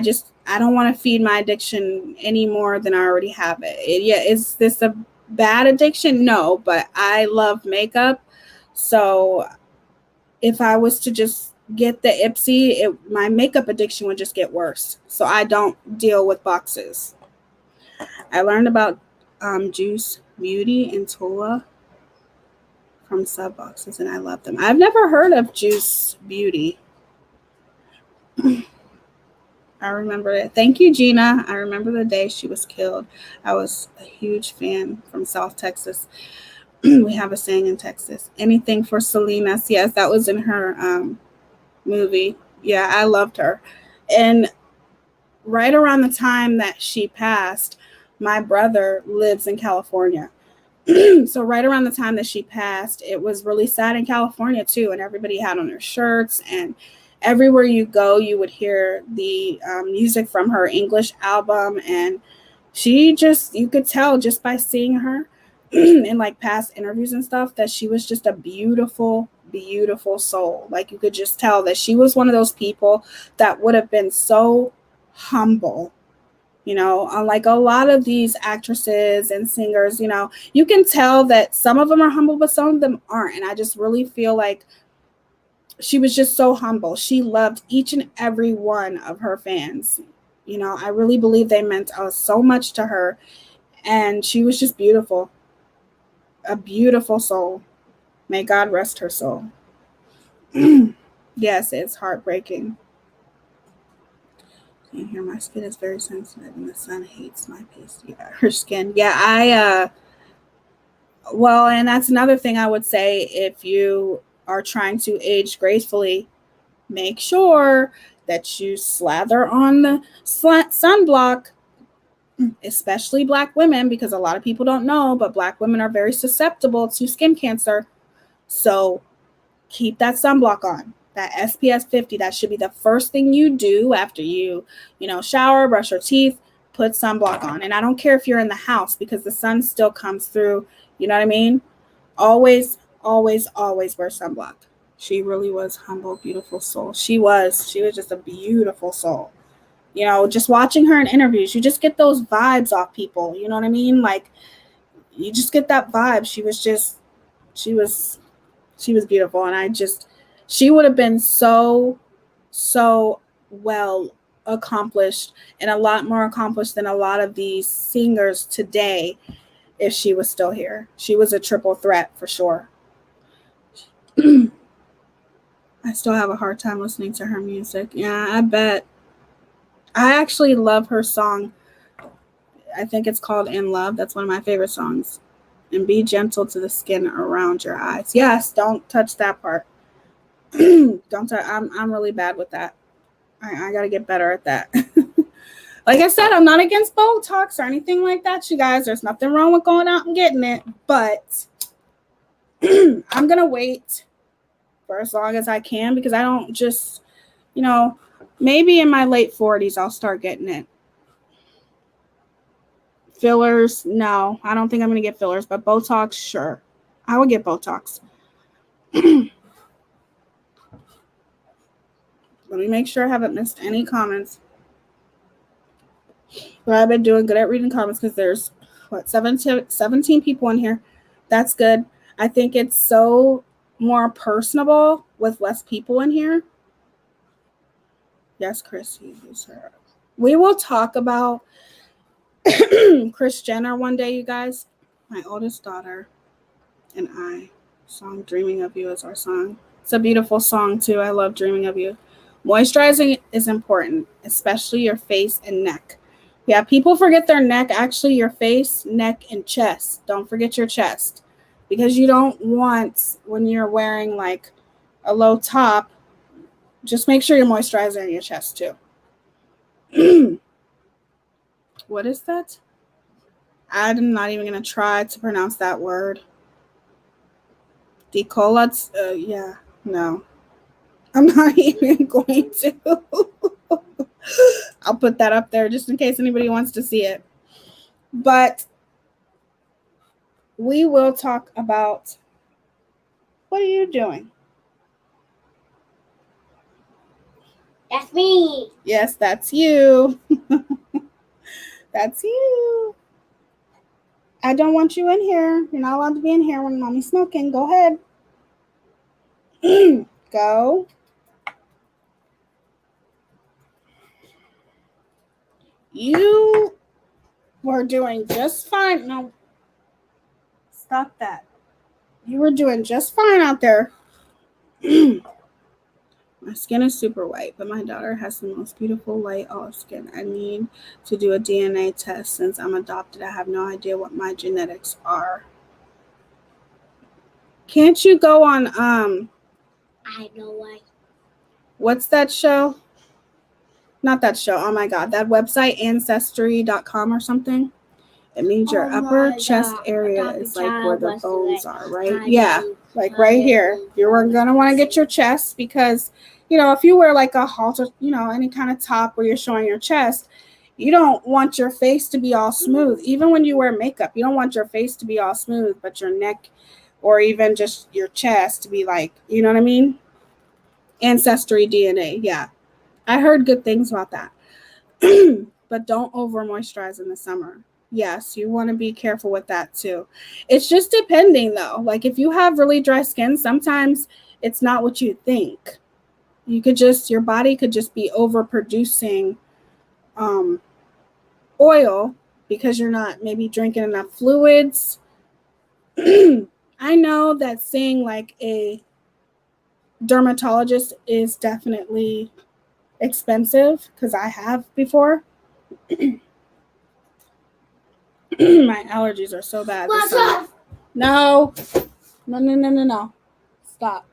don't want to feed my addiction any more than I already have it. Is this a bad addiction? No, but I love makeup. So if I was to just get the Ipsy, my makeup addiction would just get worse. So I don't deal with boxes. I learned about Juice Beauty and Tula from sub boxes, and I love them. I've never heard of Juice Beauty. I remember it. Thank you, Gina. I remember the day she was killed. I was a huge fan from South Texas. We have a saying in Texas, anything for Selena. Yes, that was in her movie. Yeah, I loved her. And right around the time that she passed, my brother lives in California. So right around the time that she passed, it was really sad in California too, and everybody had on their shirts, and everywhere you go you would hear the music from her English album. And you could tell just by seeing her in like past interviews and stuff that she was just a beautiful soul. Like you could just tell that she was one of those people that would have been so humble. Unlike a lot of these actresses and singers, you can tell that some of them are humble, but some of them aren't. And I just really feel like she was just so humble. She loved each and every one of her fans. I really believe they meant so much to her. And she was just beautiful. A beautiful soul. May God rest her soul. Yes, it's heartbreaking. You hear my skin is very sensitive and the sun hates my face. Yeah, her skin. Yeah, well, and that's another thing I would say. If you are trying to age gracefully, make sure that you slather on the sunblock, especially Black women, because a lot of people don't know, but Black women are very susceptible to skin cancer. So keep that sunblock on. That SPF 50, that should be the first thing you do after you shower, brush your teeth, put sunblock on. And I don't care if you're in the house, because the sun still comes through. You know what I mean? Always, always, always wear sunblock. She really was humble, beautiful soul. She was just a beautiful soul. Just watching her in interviews, you just get those vibes off people. You know what I mean? Like, you just get that vibe. She was beautiful. And she would have been so well accomplished, and a lot more accomplished than a lot of these singers today if she was still here. She was a triple threat for sure. I still have a hard time listening to her music. Yeah, I bet. I actually love her song. I think it's called In Love. That's one of my favorite songs. And be gentle to the skin around your eyes. Yes, don't touch that part. Don't touch. I'm really bad with that. I got to get better at that. Like I said, I'm not against Botox or anything like that, you guys. There's nothing wrong with going out and getting it. But I'm going to wait for as long as I can because I don't just, maybe in my late 40s, I'll start getting it. Fillers, no. I don't think I'm going to get fillers. But Botox, sure. I would get Botox. Let me make sure I haven't missed any comments. But I've been doing good at reading comments because there's, 17 people in here. That's good. I think it's so more personable with less people in here. Yes, Chris uses her. We will talk about Kris Jenner one day, you guys. My oldest daughter and I. Song Dreaming of You is our song. It's a beautiful song, too. I love Dreaming of You. Moisturizing is important, especially your face and neck. Yeah, people forget their neck. Actually, your face, neck, and chest. Don't forget your chest. Because you don't want, when you're wearing like a low top, just make sure you're moisturizing your chest too. What is that? I'm not even going to try to pronounce that word. Decolats? Yeah, no. I'm not even going to. I'll put that up there just in case anybody wants to see it. But we will talk about, what are you doing? That's me. Yes, that's you. That's you. I don't want you in here. You're not allowed to be in here when mommy's smoking. Go ahead. Go. You were doing just fine. No. Stop that. You were doing just fine out there. My skin is super white, but my daughter has the most beautiful light olive skin. I need to do a DNA test since I'm adopted. I have no idea what my genetics are. Can't you go on I know why. What's that show? Not that show. Oh my god, that website ancestry.com or something. It means your upper chest area is like where the bones are, right? Yeah, like right here. You're gonna want to get your chest because, if you wear like a halter, any kind of top where you're showing your chest, you don't want your face to be all smooth. Even when you wear makeup, you don't want your face to be all smooth, but your neck or even just your chest to be like, you know what I mean? Ancestry DNA, yeah. I heard good things about that. But don't over moisturize in the summer. Yes, you want to be careful with that too. It's just depending though. Like if you have really dry skin, sometimes it's not what you think. Your body could just be overproducing oil because you're not maybe drinking enough fluids. I know that seeing like a dermatologist is definitely expensive because I have before. My allergies are so bad this summer. No. Stop.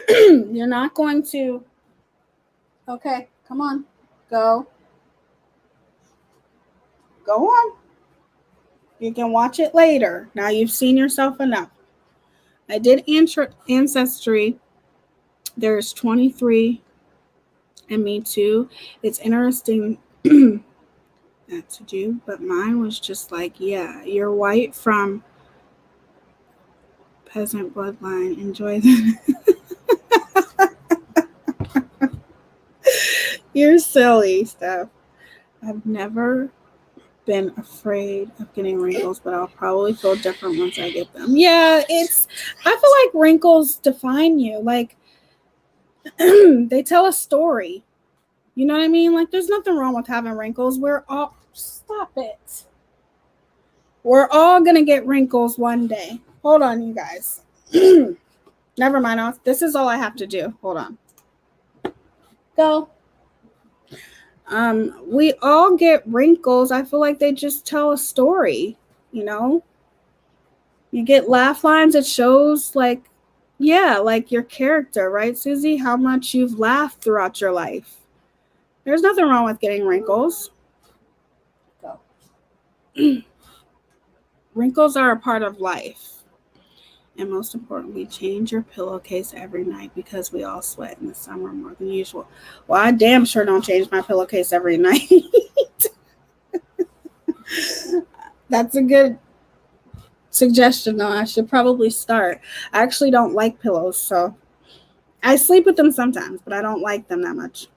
You're not going to. Okay, come on. Go on. You can watch it later. Now you've seen yourself enough. I did Ancestry. There's 23 and me too. It's interesting that to do, but mine was just like, yeah, you're white from peasant bloodline. Enjoy that. You're silly, Steph. I've never been afraid of getting wrinkles, but I'll probably feel different once I get them. Yeah, I feel like wrinkles define you. Like, they tell a story. You know what I mean? Like, there's nothing wrong with having wrinkles. Stop it. We're all going to get wrinkles one day. Hold on, you guys. Never mind. This is all I have to do. Hold on. Go. We all get wrinkles. I feel like they just tell a story, you know? You get laugh lines, it shows like, yeah, like your character, right, Susie? How much you've laughed throughout your life. There's nothing wrong with getting wrinkles. Go. Wrinkles are a part of life. And most importantly, change your pillowcase every night because we all sweat in the summer more than usual. Well, I damn sure don't change my pillowcase every night. That's a good suggestion, though. I should probably start. I actually don't like pillows, so I sleep with them sometimes, but I don't like them that much.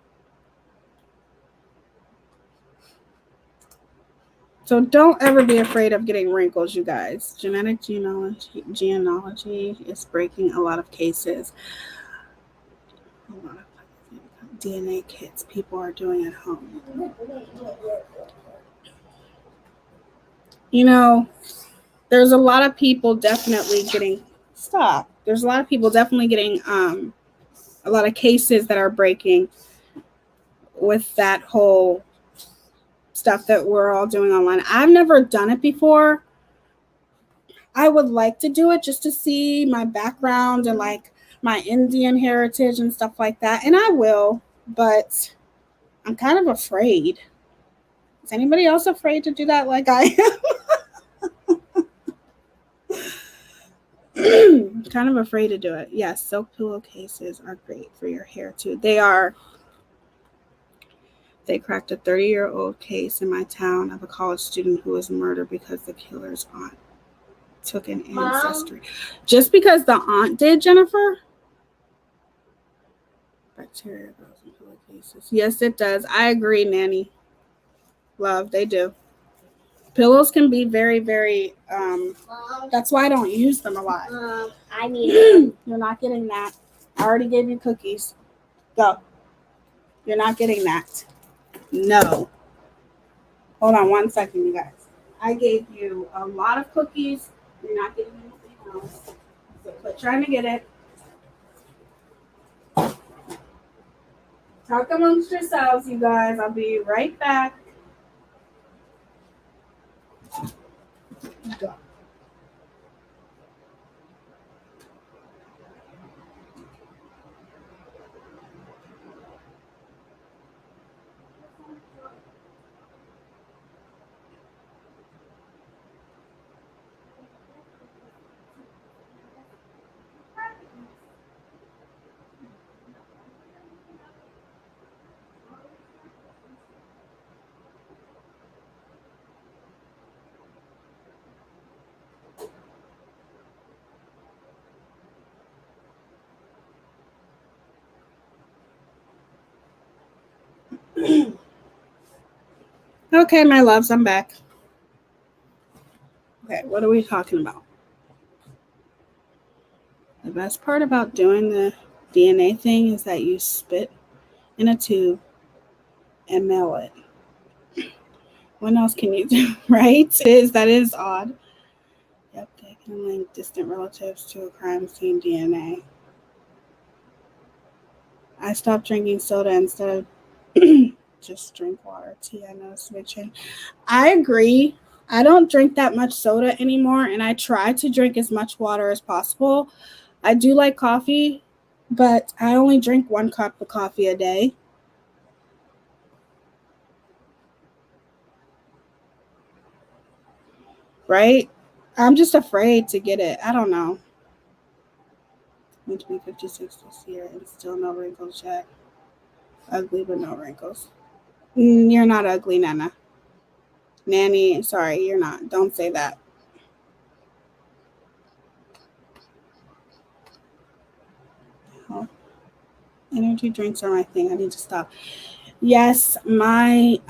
So don't ever be afraid of getting wrinkles, you guys. Genetic genealogy is breaking a lot of cases. A lot of DNA kits people are doing at home. You know, there's a lot of people definitely getting stop. There's a lot of people definitely getting a lot of cases that are breaking with that whole stuff that we're all doing online. I've never done it before. I would like to do it just to see my background and like my Indian heritage and stuff like that. And I will, but I'm kind of afraid. Is anybody else afraid to do that like I am? Kind of afraid to do it. Yes, silk pillowcases are great for your hair too. They are. They cracked a 30-year-old case in my town of a college student who was murdered because the killer's aunt took an ancestry. Just because the aunt did, Jennifer? Bacteria grows in pillowcases. Yes, it does. I agree, Nanny. Love, they do. Pillows can be very, very, that's why I don't use them a lot. I mean, You're not getting that. I already gave you cookies. Go. You're not getting that. No. Hold on 1 second, you guys. I gave you a lot of cookies. You're not getting anything else. So quit trying to get it. Talk amongst yourselves, you guys. I'll be right back. Go. Okay, my loves, I'm back. Okay, what are we talking about? The best part about doing the DNA thing is that you spit in a tube and mail it. What else can you do, right? That is odd. Yep, they can link distant relatives to a crime scene DNA. I stopped drinking soda instead of just drink water. Tea, I noticed a big change. I agree. I don't drink that much soda anymore, and I try to drink as much water as possible. I do like coffee, but I only drink 1 cup of coffee a day. Right? I'm just afraid to get it. I don't know. I'm going to be 56 this year and still no wrinkles yet. Ugly, but no wrinkles. You're not ugly, Nana. Nanny, sorry, you're not. Don't say that. Oh. Energy drinks are my thing. I need to stop. Yes, my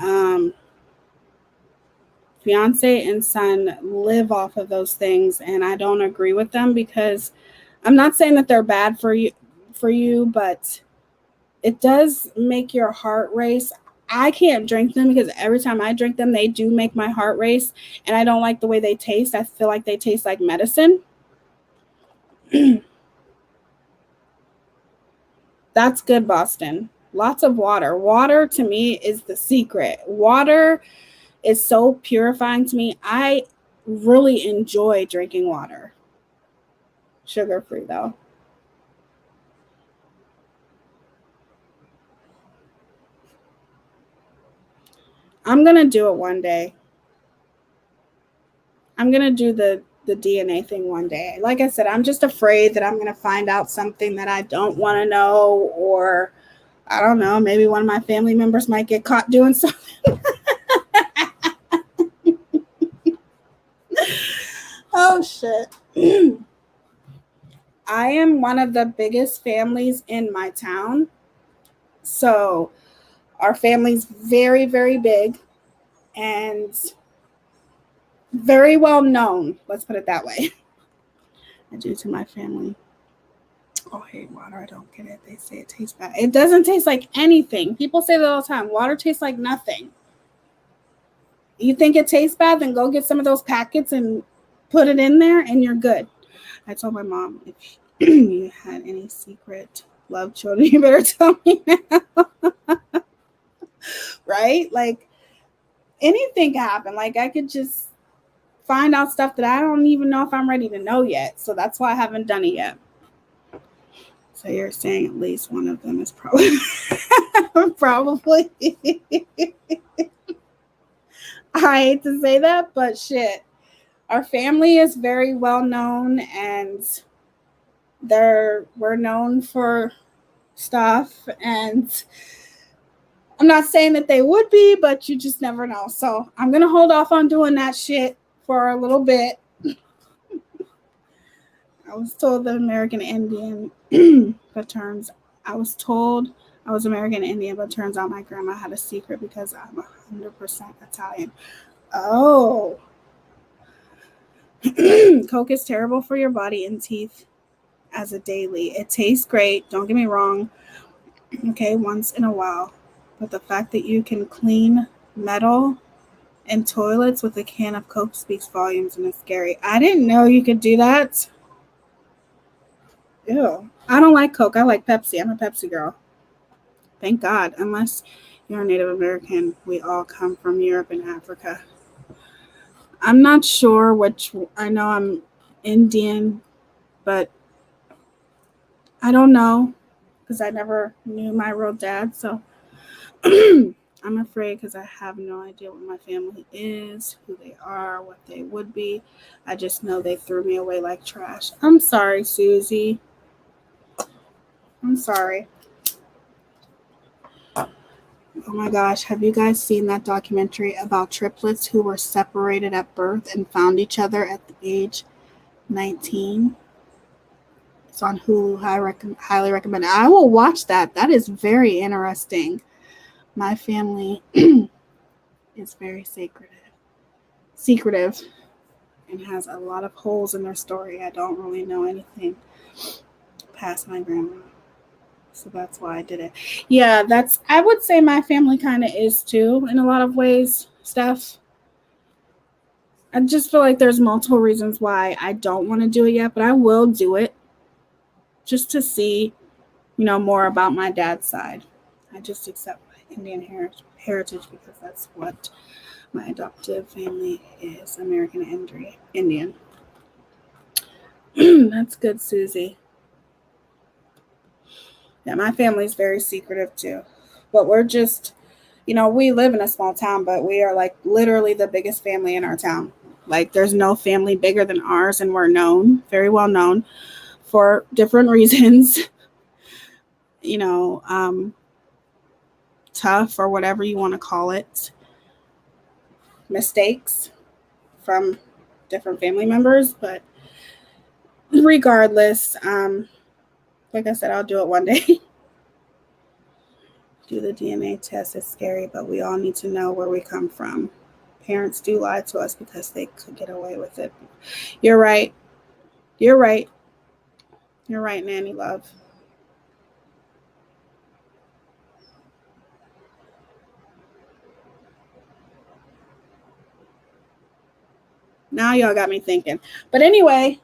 fiance and son live off of those things, and I don't agree with them because I'm not saying that they're bad for you, but it does make your heart race. I can't drink them because every time I drink them, they do make my heart race, and I don't like the way they taste. I feel like they taste like medicine. That's good, Boston. Lots of water. Water to me is the secret. Water is so purifying to me. I really enjoy drinking water. Sugar free though. I'm going to do it one day. I'm going to do the DNA thing one day. Like I said, I'm just afraid that I'm going to find out something that I don't want to know, or I don't know, maybe one of my family members might get caught doing something. Oh, shit. I am one of the biggest families in my town. So our family's very, very big and very well known. Let's put it that way. I do to my family. Oh, I hate water. I don't get it. They say it tastes bad. It doesn't taste like anything. People say that all the time. Water tastes like nothing. You think it tastes bad? Then go get some of those packets and put it in there and you're good. I told my mom, if you had any secret love children, you better tell me now. Right? Like, anything can happen. Like, I could just find out stuff that I don't even know if I'm ready to know yet. So that's why I haven't done it yet. So you're saying at least one of them is probably probably. I hate to say that, but shit. Our family is very well known, and we're known for stuff, and I'm not saying that they would be, but you just never know. So I'm gonna hold off on doing that shit for a little bit. I was told that American Indian, but I was told I was American Indian, but turns out my grandma had a secret because I'm 100% Italian. Oh. Coke is terrible for your body and teeth as a daily. It tastes great, don't get me wrong. Okay, once in a while. But the fact that you can clean metal and toilets with a can of Coke speaks volumes, and it's scary. I didn't know you could do that. Ew. I don't like Coke. I like Pepsi. I'm a Pepsi girl. Thank God. Unless you're a Native American, we all come from Europe and Africa. I'm not sure which. I know I'm Indian, but I don't know because I never knew my real dad. So I'm afraid because I have no idea what my family is, who they are, what they would be. I just know they threw me away like trash. I'm sorry, Susie. I'm sorry. Oh my gosh, have you guys seen that documentary about triplets who were separated at birth and found each other at the age 19? It's on Hulu. I highly recommend it. I will watch that. That is very interesting. My family is very secretive, and has a lot of holes in their story. I don't really know anything past my grandma. So that's why I did it. Yeah, I would say my family kind of is too in a lot of ways, Steph. I just feel like there's multiple reasons why I don't want to do it yet, but I will do it just to see, more about my dad's side. I just accept my Indian heritage because that's what my adoptive family is, American Indian. That's good, Susie. Yeah, my family's very secretive too. But we're just, we live in a small town, but we are like literally the biggest family in our town. Like there's no family bigger than ours, and we're known, very well known for different reasons. Tough or whatever you want to call it. Mistakes from different family members, but regardless, like I said, I'll do it one day. Do the DNA test. It's scary, but we all need to know where we come from. Parents do lie to us because they could get away with it. You're right. You're right. You're right, Nanny Love. Now y'all got me thinking. But anyway,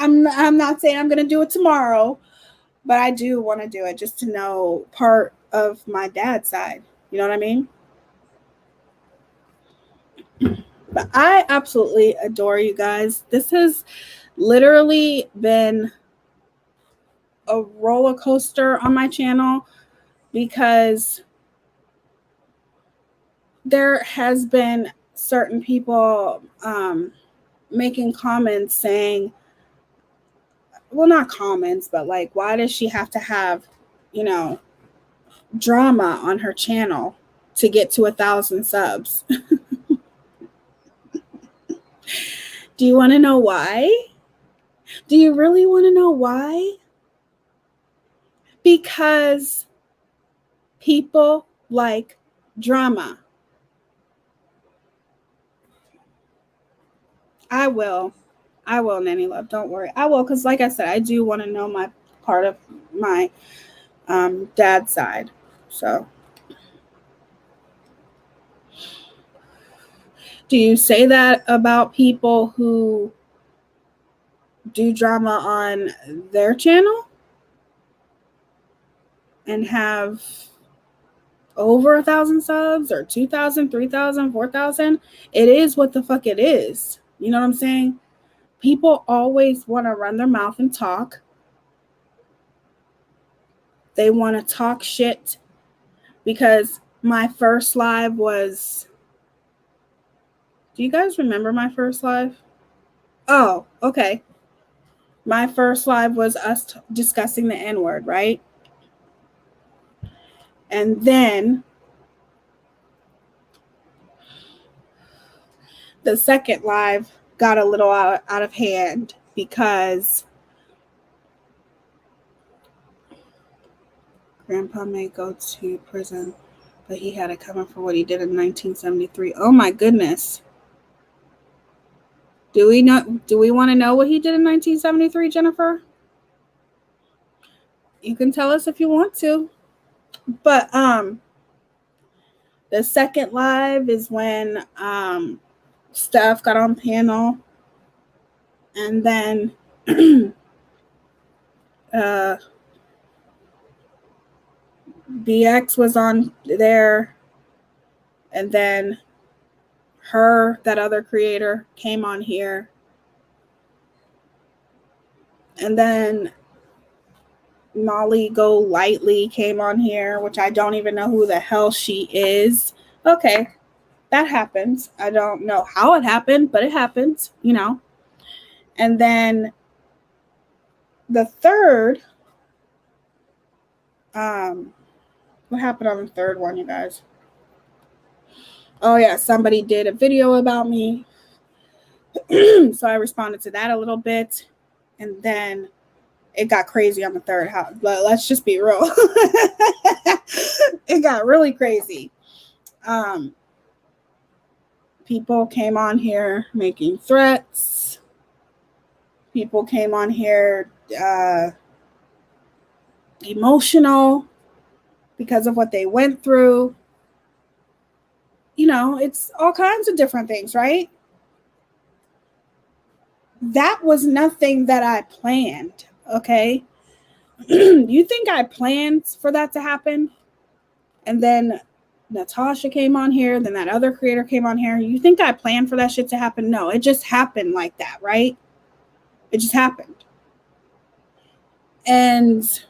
I'm not saying I'm going to do it tomorrow, but I do want to do it just to know part of my dad's side. You know what I mean? But I absolutely adore you guys. This has literally been a roller coaster on my channel because there has been certain people making comments saying, well, not comments, but like, why does she have to have, you know, drama on her channel to get to 1,000 subs? Do you want to know why? Do you really want to know why? Because people like drama. I will, Nanny Love. Don't worry. I will, because like I said, I do want to know my part of my dad's side. So, do you say that about people who do drama on their channel and have over 1,000 subs or 2,000, 3,000, 4,000? It is what the fuck it is. You know what I'm saying? People always want to run their mouth and talk. They want to talk shit because my first live was... Do you guys remember my first live? Oh, okay. My first live was us discussing the N-word, right? And then the second live got a little out of hand because Grandpa may go to prison, but he had it coming for what he did in 1973. Oh my goodness. Do we want to know what he did in 1973, Jennifer? You can tell us if you want to. But the second live is when Steph got on panel, and then BX was on there, and then that other creator, came on here, and then Molly Go Lightly came on here, which I don't even know who the hell she is. Okay, that happens. I don't know how it happened, but it happens, you know. And then the third, what happened on the third one, you guys? Oh yeah, somebody did a video about me. So I responded to that a little bit, and then it got crazy on the third house. But let's just be real. It got really crazy. People came on here making threats. People came on here emotional because of what they went through. You know, it's all kinds of different things, right? That was nothing that I planned, okay? You think I planned for that to happen? And then Natasha came on here, then that other creator came on here. You think I planned for that shit to happen? No, it just happened like that, right? It just happened. And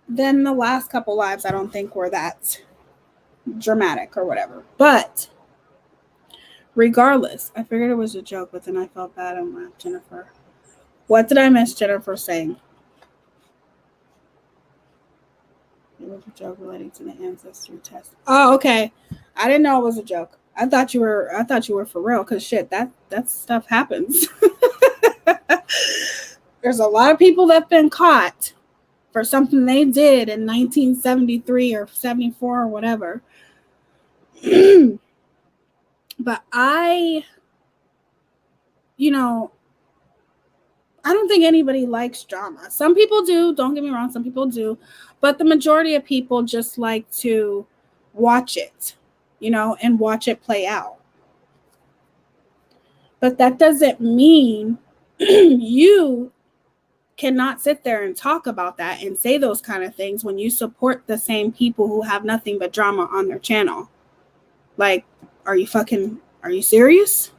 then the last couple lives, I don't think were that dramatic or whatever. But regardless, I figured it was a joke, but then I felt bad and laughed. Jennifer, what did I miss Jennifer saying? It was a joke relating to the ancestry test. Oh, okay. I didn't know it was a joke. I thought you were for real, because shit, that stuff happens. There's a lot of people that've been caught for something they did in 1973 or 74 or whatever. But I don't think anybody likes drama. Some people do, don't get me wrong, some people do, but the majority of people just like to watch it, and watch it play out. But that doesn't mean You cannot sit there and talk about that and say those kind of things when you support the same people who have nothing but drama on their channel. Like, are you serious?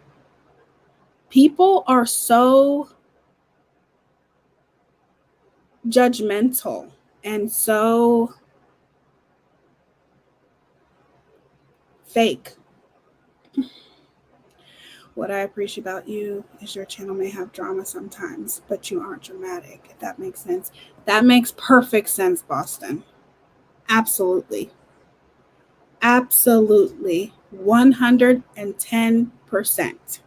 People are so judgmental and so fake. What I appreciate about you is your channel may have drama sometimes, but you aren't dramatic, if that makes sense. That makes perfect sense, Boston. Absolutely. Absolutely. 110%.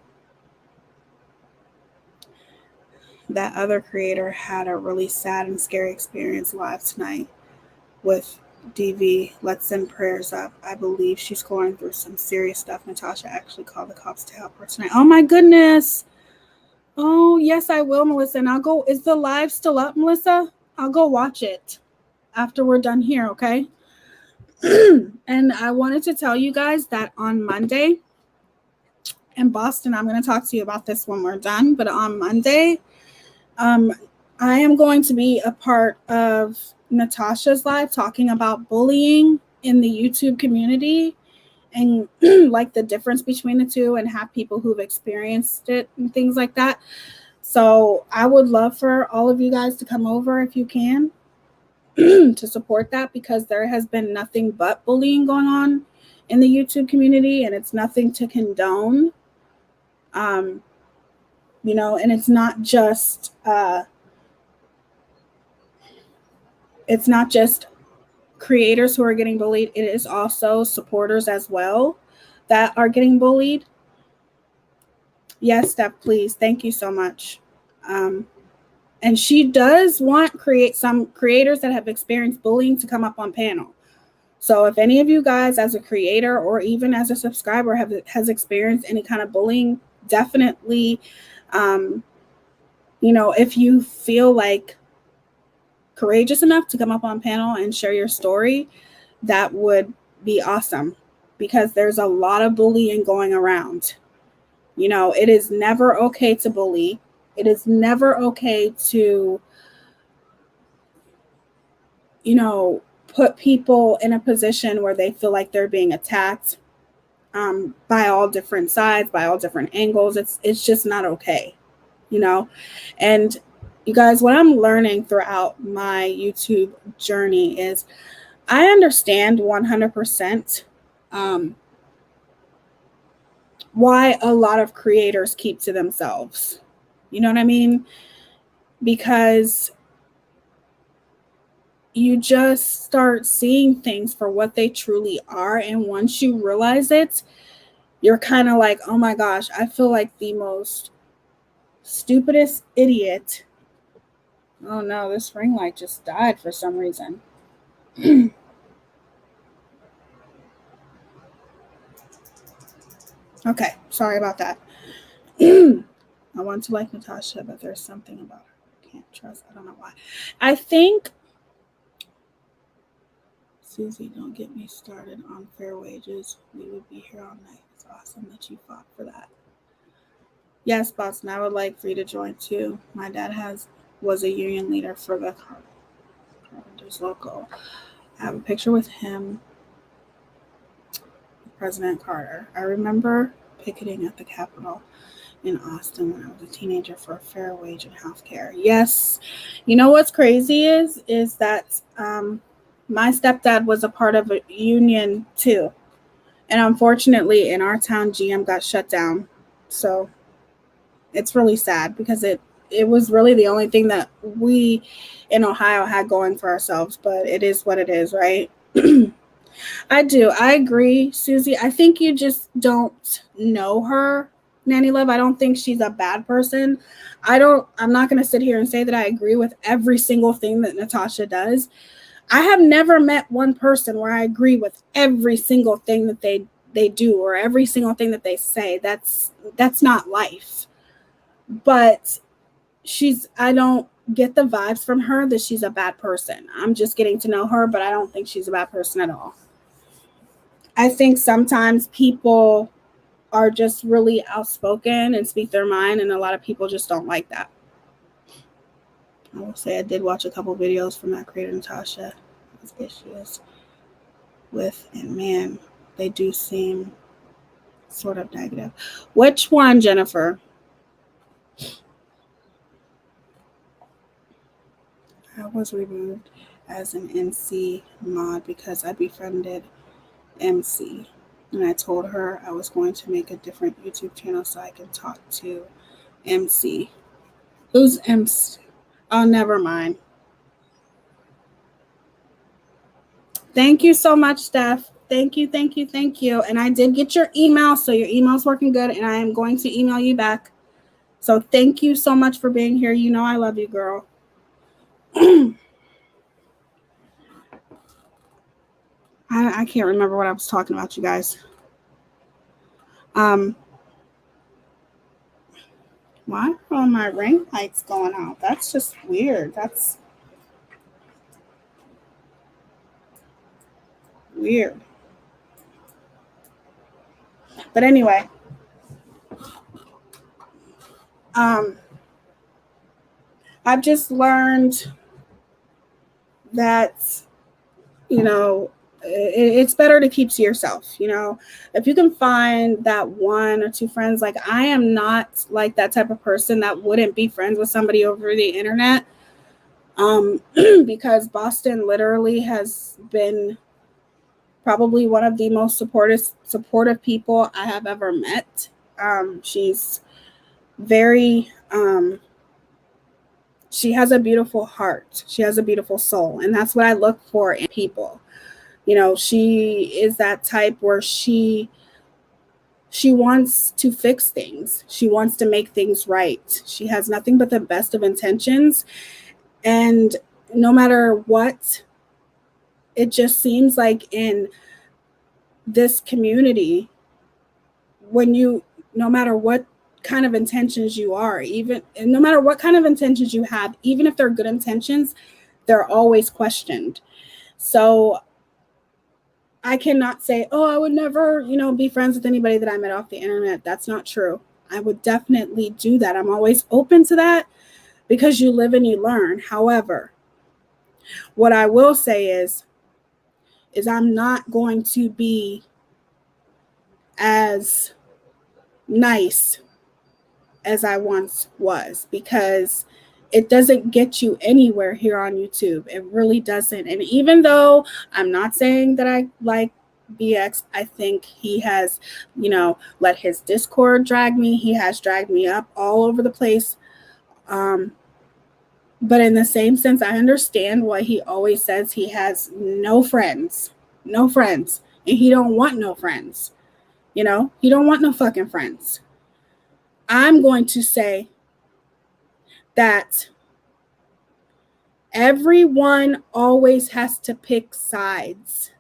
That other creator had a really sad and scary experience live tonight with DV. Let's send prayers up. I believe she's going through some serious stuff. Natasha actually called the cops to help her tonight. Oh my goodness. Oh, yes, I will, Melissa. And I'll go. Is the live still up, Melissa? I'll go watch it after we're done here, okay? And I wanted to tell you guys that on Monday in Boston, I'm going to talk to you about this when we're done. But on Monday, I am going to be a part of Natasha's live talking about bullying in the YouTube community and like the difference between the two, and have people who've experienced it and things like that. So I would love for all of you guys to come over if you can to support that, because there has been nothing but bullying going on in the YouTube community, and it's nothing to condone. You know, and it's not just creators who are getting bullied. It is also supporters as well that are getting bullied. Yes, Steph, please. Thank you so much. And she does want some creators that have experienced bullying to come up on panel. So if any of you guys as a creator or even as a subscriber has experienced any kind of bullying, definitely, you know, if you feel like courageous enough to come up on panel and share your story, that would be awesome, because there's a lot of bullying going around. You know, it is never okay to bully. It is never okay to, you know, put people in a position where they feel like they're being attacked by all different sides, by all different angles. It's just not okay, you know. And you guys, what I'm learning throughout my YouTube journey is I understand 100% why a lot of creators keep to themselves. You know what I mean? Because you just start seeing things for what they truly are. And once you realize it, you're kind of like, oh my gosh, I feel like the most stupidest idiot. Oh no, this ring light just died for some reason. Okay, sorry about that. I want to like Natasha, but there's something about her I can't trust. I don't know why. I think, Susie, don't get me started on fair wages. We would be here all night. It's awesome that you fought for that. Yes, Boston, I would like for you to join too. My dad was a union leader for the Carpenters Local. I have a picture with him, President Carter. I remember picketing at the Capitol in Austin when I was a teenager for a fair wage in healthcare. Yes. You know what's crazy is that my stepdad was a part of a union too. And unfortunately, in our town, GM got shut down. So it's really sad, because it was really the only thing that we in Ohio had going for ourselves. But it is what it is, right? I do. I agree, Susie. I think you just don't know her, Nanny Love. I don't think she's a bad person. I'm not going to sit here and say that I agree with every single thing that Natasha does. I have never met one person where I agree with every single thing that they do or every single thing that they say. That's not life. But I don't get the vibes from her that she's a bad person. I'm just getting to know her, but I don't think she's a bad person at all. I think sometimes people are just really outspoken and speak their mind, and a lot of people just don't like that. I will say I did watch a couple videos from that creator, Natasha. Issues with, and man, they do seem sort of negative. Which one, Jennifer? I was removed as an MC mod because I befriended MC, and I told her I was going to make a different YouTube channel so I can talk to MC. Who's MC? Oh, never mind. Thank you so much, Steph. Thank you. And I did get your email, so your email's working good, and I am going to email you back. So thank you so much for being here. You know I love you, girl. I can't remember what I was talking about, you guys. Why are all my ring lights going out? That's just weird. That's weird. But anyway, I've just learned that, you know, it's better to keep to yourself. You know, if you can find that one or two friends, like I am not like that type of person that wouldn't be friends with somebody over the internet. Because Boston literally has been probably one of the most supportive people I have ever met. She's very, she has a beautiful heart. She has a beautiful soul. And that's what I look for in people. You know, she is that type where she wants to fix things. She wants to make things right. She has nothing but the best of intentions. And no matter what, it just seems like in this community, no matter what kind of intentions you are, even no matter what kind of intentions you have, even if they're good intentions, they're always questioned. So I cannot say, oh, I would never, be friends with anybody that I met off the internet. That's not true. I would definitely do that. I'm always open to that because you live and you learn. However, what I will say is I'm not going to be as nice as I once was, because it doesn't get you anywhere here on YouTube. It really doesn't. And even though I'm not saying that I like BX, I think he has, let his Discord drag me. He has dragged me up all over the place. But in the same sense, I understand why he always says he has no friends, and he don't want no friends. He don't want no fucking friends. I'm going to say that everyone always has to pick sides,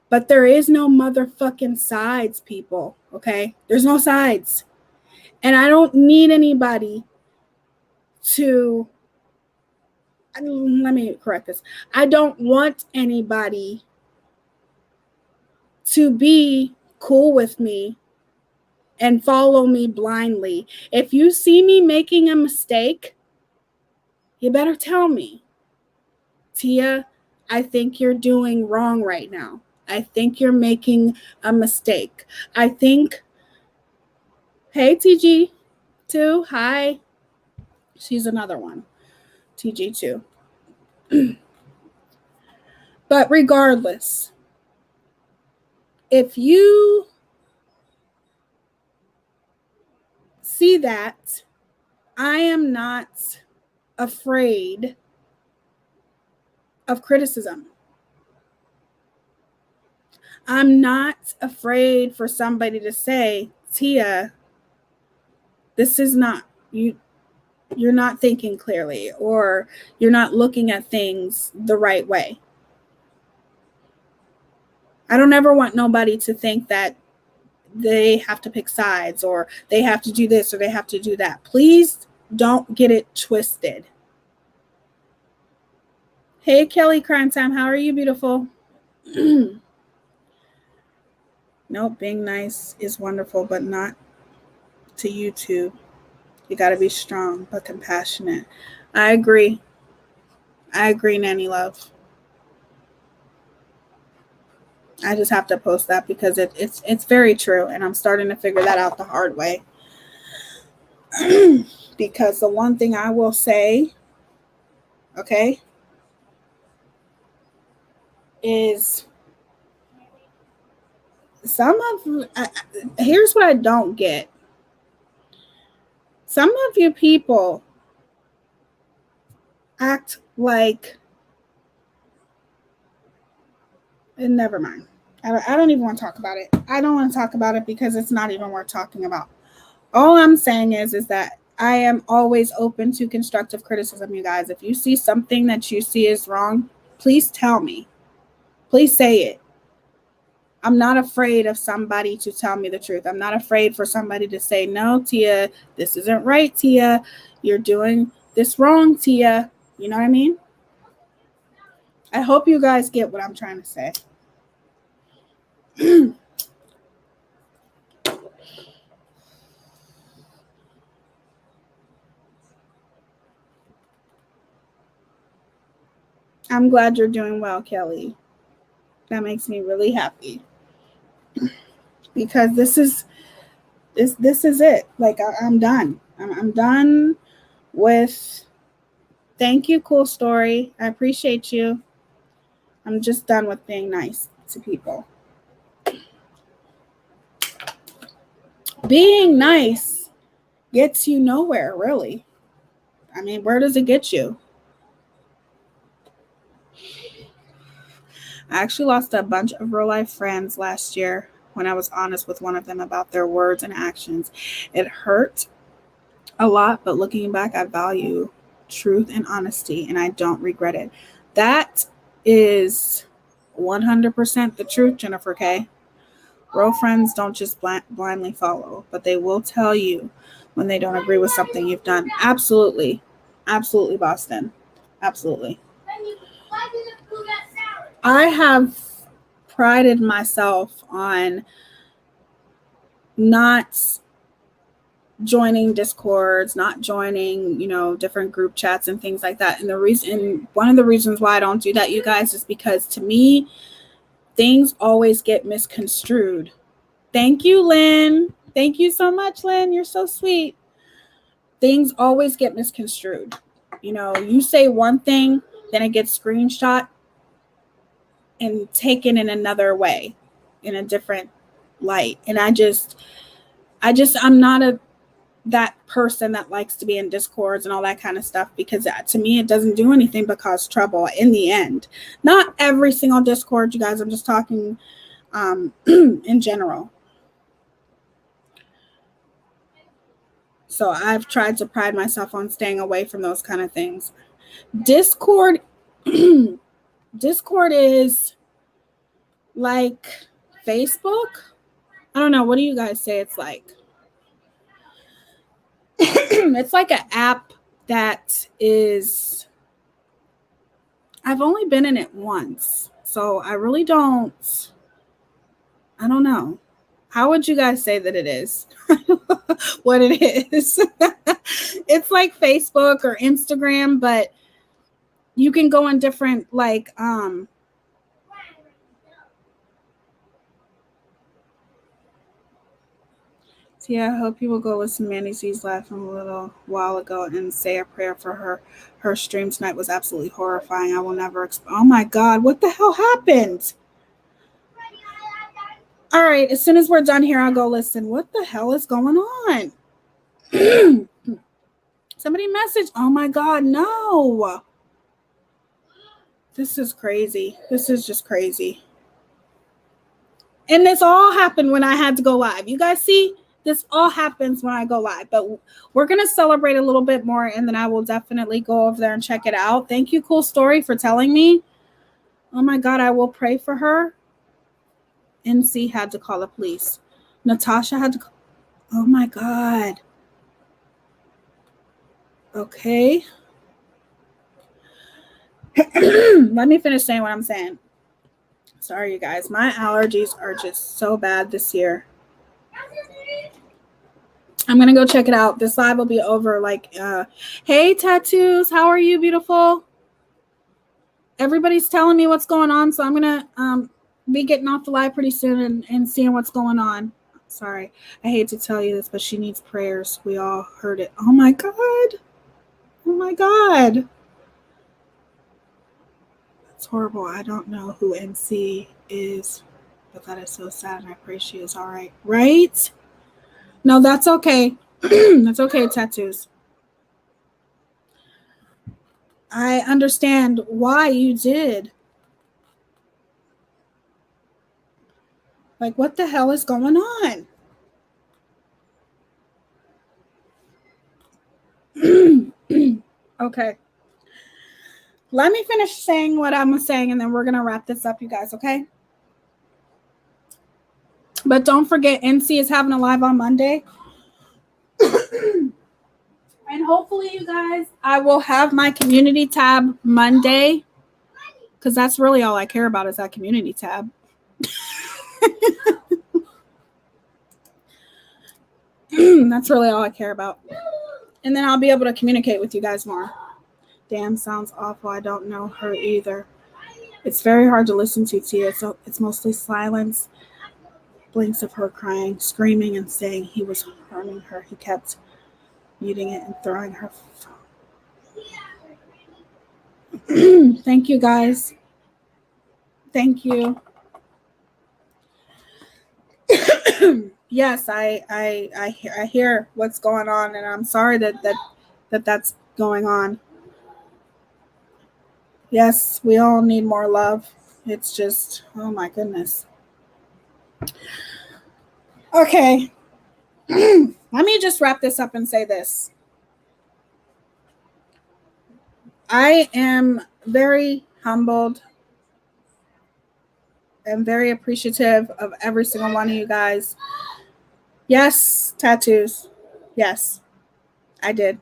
but there is no motherfucking sides, people. Okay? There's no sides. And I don't need anybody to, let me correct this. I don't want anybody to be cool with me and follow me blindly. If you see me making a mistake, you better tell me. Tia, I think you're doing wrong right now. I think you're making a mistake. I think, hey, TG2, hi. She's another one, TG2. But regardless, if you see that I am not afraid of criticism, I'm not afraid for somebody to say, Tia, this is not, you're not thinking clearly, or you're not looking at things the right way. I don't ever want nobody to think that they have to pick sides, or they have to do this, or they have to do that. Please don't get it twisted. Hey, Kelly Crime Time. How are you, beautiful? Nope, being nice is wonderful, but not to YouTube. You got to be strong, but compassionate. I agree. I agree, Nanny Love. I just have to post that because it's very true, and I'm starting to figure that out the hard way. Because the one thing I will say, okay, is here's what I don't get. Some of you people act like, and never mind. I don't even want to talk about it. I don't want to talk about it because it's not even worth talking about. All I'm saying is that I am always open to constructive criticism, you guys. If you see something that you see is wrong, please tell me. Please say it. I'm not afraid of somebody to tell me the truth. I'm not afraid for somebody to say, no, Tia, this isn't right, Tia. You're doing this wrong, Tia. You know what I mean? I hope you guys get what I'm trying to say. I'm glad you're doing well, Kelly. That makes me really happy. Because this is it. Like I'm done. I'm done with. Thank you, cool story. I appreciate you. I'm just done with being nice to people. Being nice gets you nowhere, really. I mean, where does it get you? I actually lost a bunch of real life friends last year when I was honest with one of them about their words and actions. It hurt a lot, but looking back, I value truth and honesty, and I don't regret it. That is 100% the truth, Jennifer K. Real friends don't just blindly follow, but they will tell you when they don't agree with something you've done. Absolutely. Absolutely, Boston. Absolutely. I have prided myself on not joining discords, not joining, different group chats and things like that. And one of the reasons why I don't do that, you guys, is because to me, things always get misconstrued. Thank you, Lynn. Thank you so much, Lynn. You're so sweet. Things always get misconstrued. You say one thing, then it gets screenshot and taken in another way, in a different light. And I'm not that person that likes to be in discords and all that kind of stuff, because to me, it doesn't do anything but cause trouble in the end. Not every single discord, you guys. I'm just talking in general. So I've tried to pride myself on staying away from those kind of things. Discord is like Facebook. I don't know. What do you guys say it's like? It's like an app that is. I've only been in it once, so I really don't. I don't know. How would you guys say that it is? What it is? It's like Facebook or Instagram, but you can go in different So yeah, I hope you will go listen to Mandy C's live from a little while ago and say a prayer for her. Her stream tonight was absolutely horrifying. I will never oh my God, what the hell happened? All right, as soon as we're done here, I'll go listen. What the hell is going on? Somebody messaged. Oh my God, no. This is crazy. This is just crazy. And this all happened when I had to go live. You guys see? This all happens when I go live. But we're going to celebrate a little bit more, and then I will definitely go over there and check it out. Thank you, Cool Story, for telling me. Oh my God, I will pray for her. NC had to call the police. Natasha had to call. Oh my God. Okay. Let me finish saying what I'm saying. Sorry, you guys. My allergies are just so bad this year. I'm going to go check it out. This live will be over. Hey, Tattoos. How are you, beautiful? Everybody's telling me what's going on, so I'm going to be getting off the live pretty soon and seeing what's going on. Sorry. I hate to tell you this, but she needs prayers. We all heard it. Oh, my God. Oh, my God. It's horrible. I don't know who NC is, but that is so sad, and I pray she is all right. Right? No, that's okay. That's okay, Tattoos. I understand why you did. Like, what the hell is going on? Okay. Let me finish saying what I'm saying, and then we're going to wrap this up, you guys, okay? But don't forget, NC is having a live on Monday. And hopefully, you guys, I will have my community tab Monday, because that's really all I care about is that community tab. That's really all I care about. And then I'll be able to communicate with you guys more. Damn, sounds awful. I don't know her either. It's very hard to listen to, Tia. So it's mostly silence. Blinks of her crying, screaming, and saying he was harming her. He kept muting it and throwing her phone. Thank you, guys. Thank you. Yes, I hear what's going on, and I'm sorry that's going on. Yes, we all need more love. It's just, oh my goodness. Okay. Let me just wrap this up and say this. I am very humbled and very appreciative of every single one of you guys. Yes, Tattoos. Yes, I did.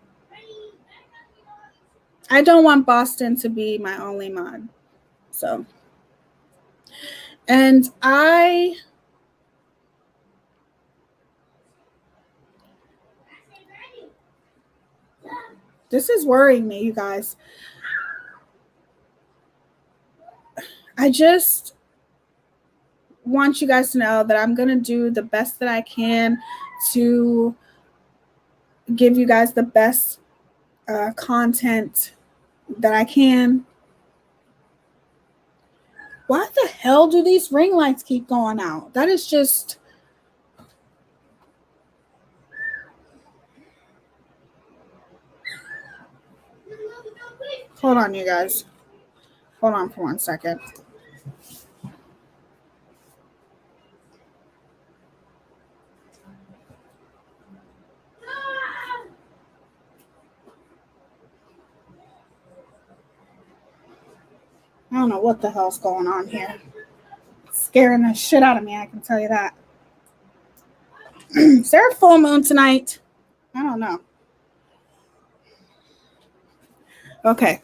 I don't want Boston to be my only mod. So, and this is worrying me, you guys. I just want you guys to know that I'm going to do the best that I can to give you guys the best content that I can. Why the hell do these ring lights keep going out? That is just... Hold on, you guys. Hold on for 1 second. I don't know what the hell's going on here. It's scaring the shit out of me, I can tell you that. Is there a full moon tonight? I don't know. Okay.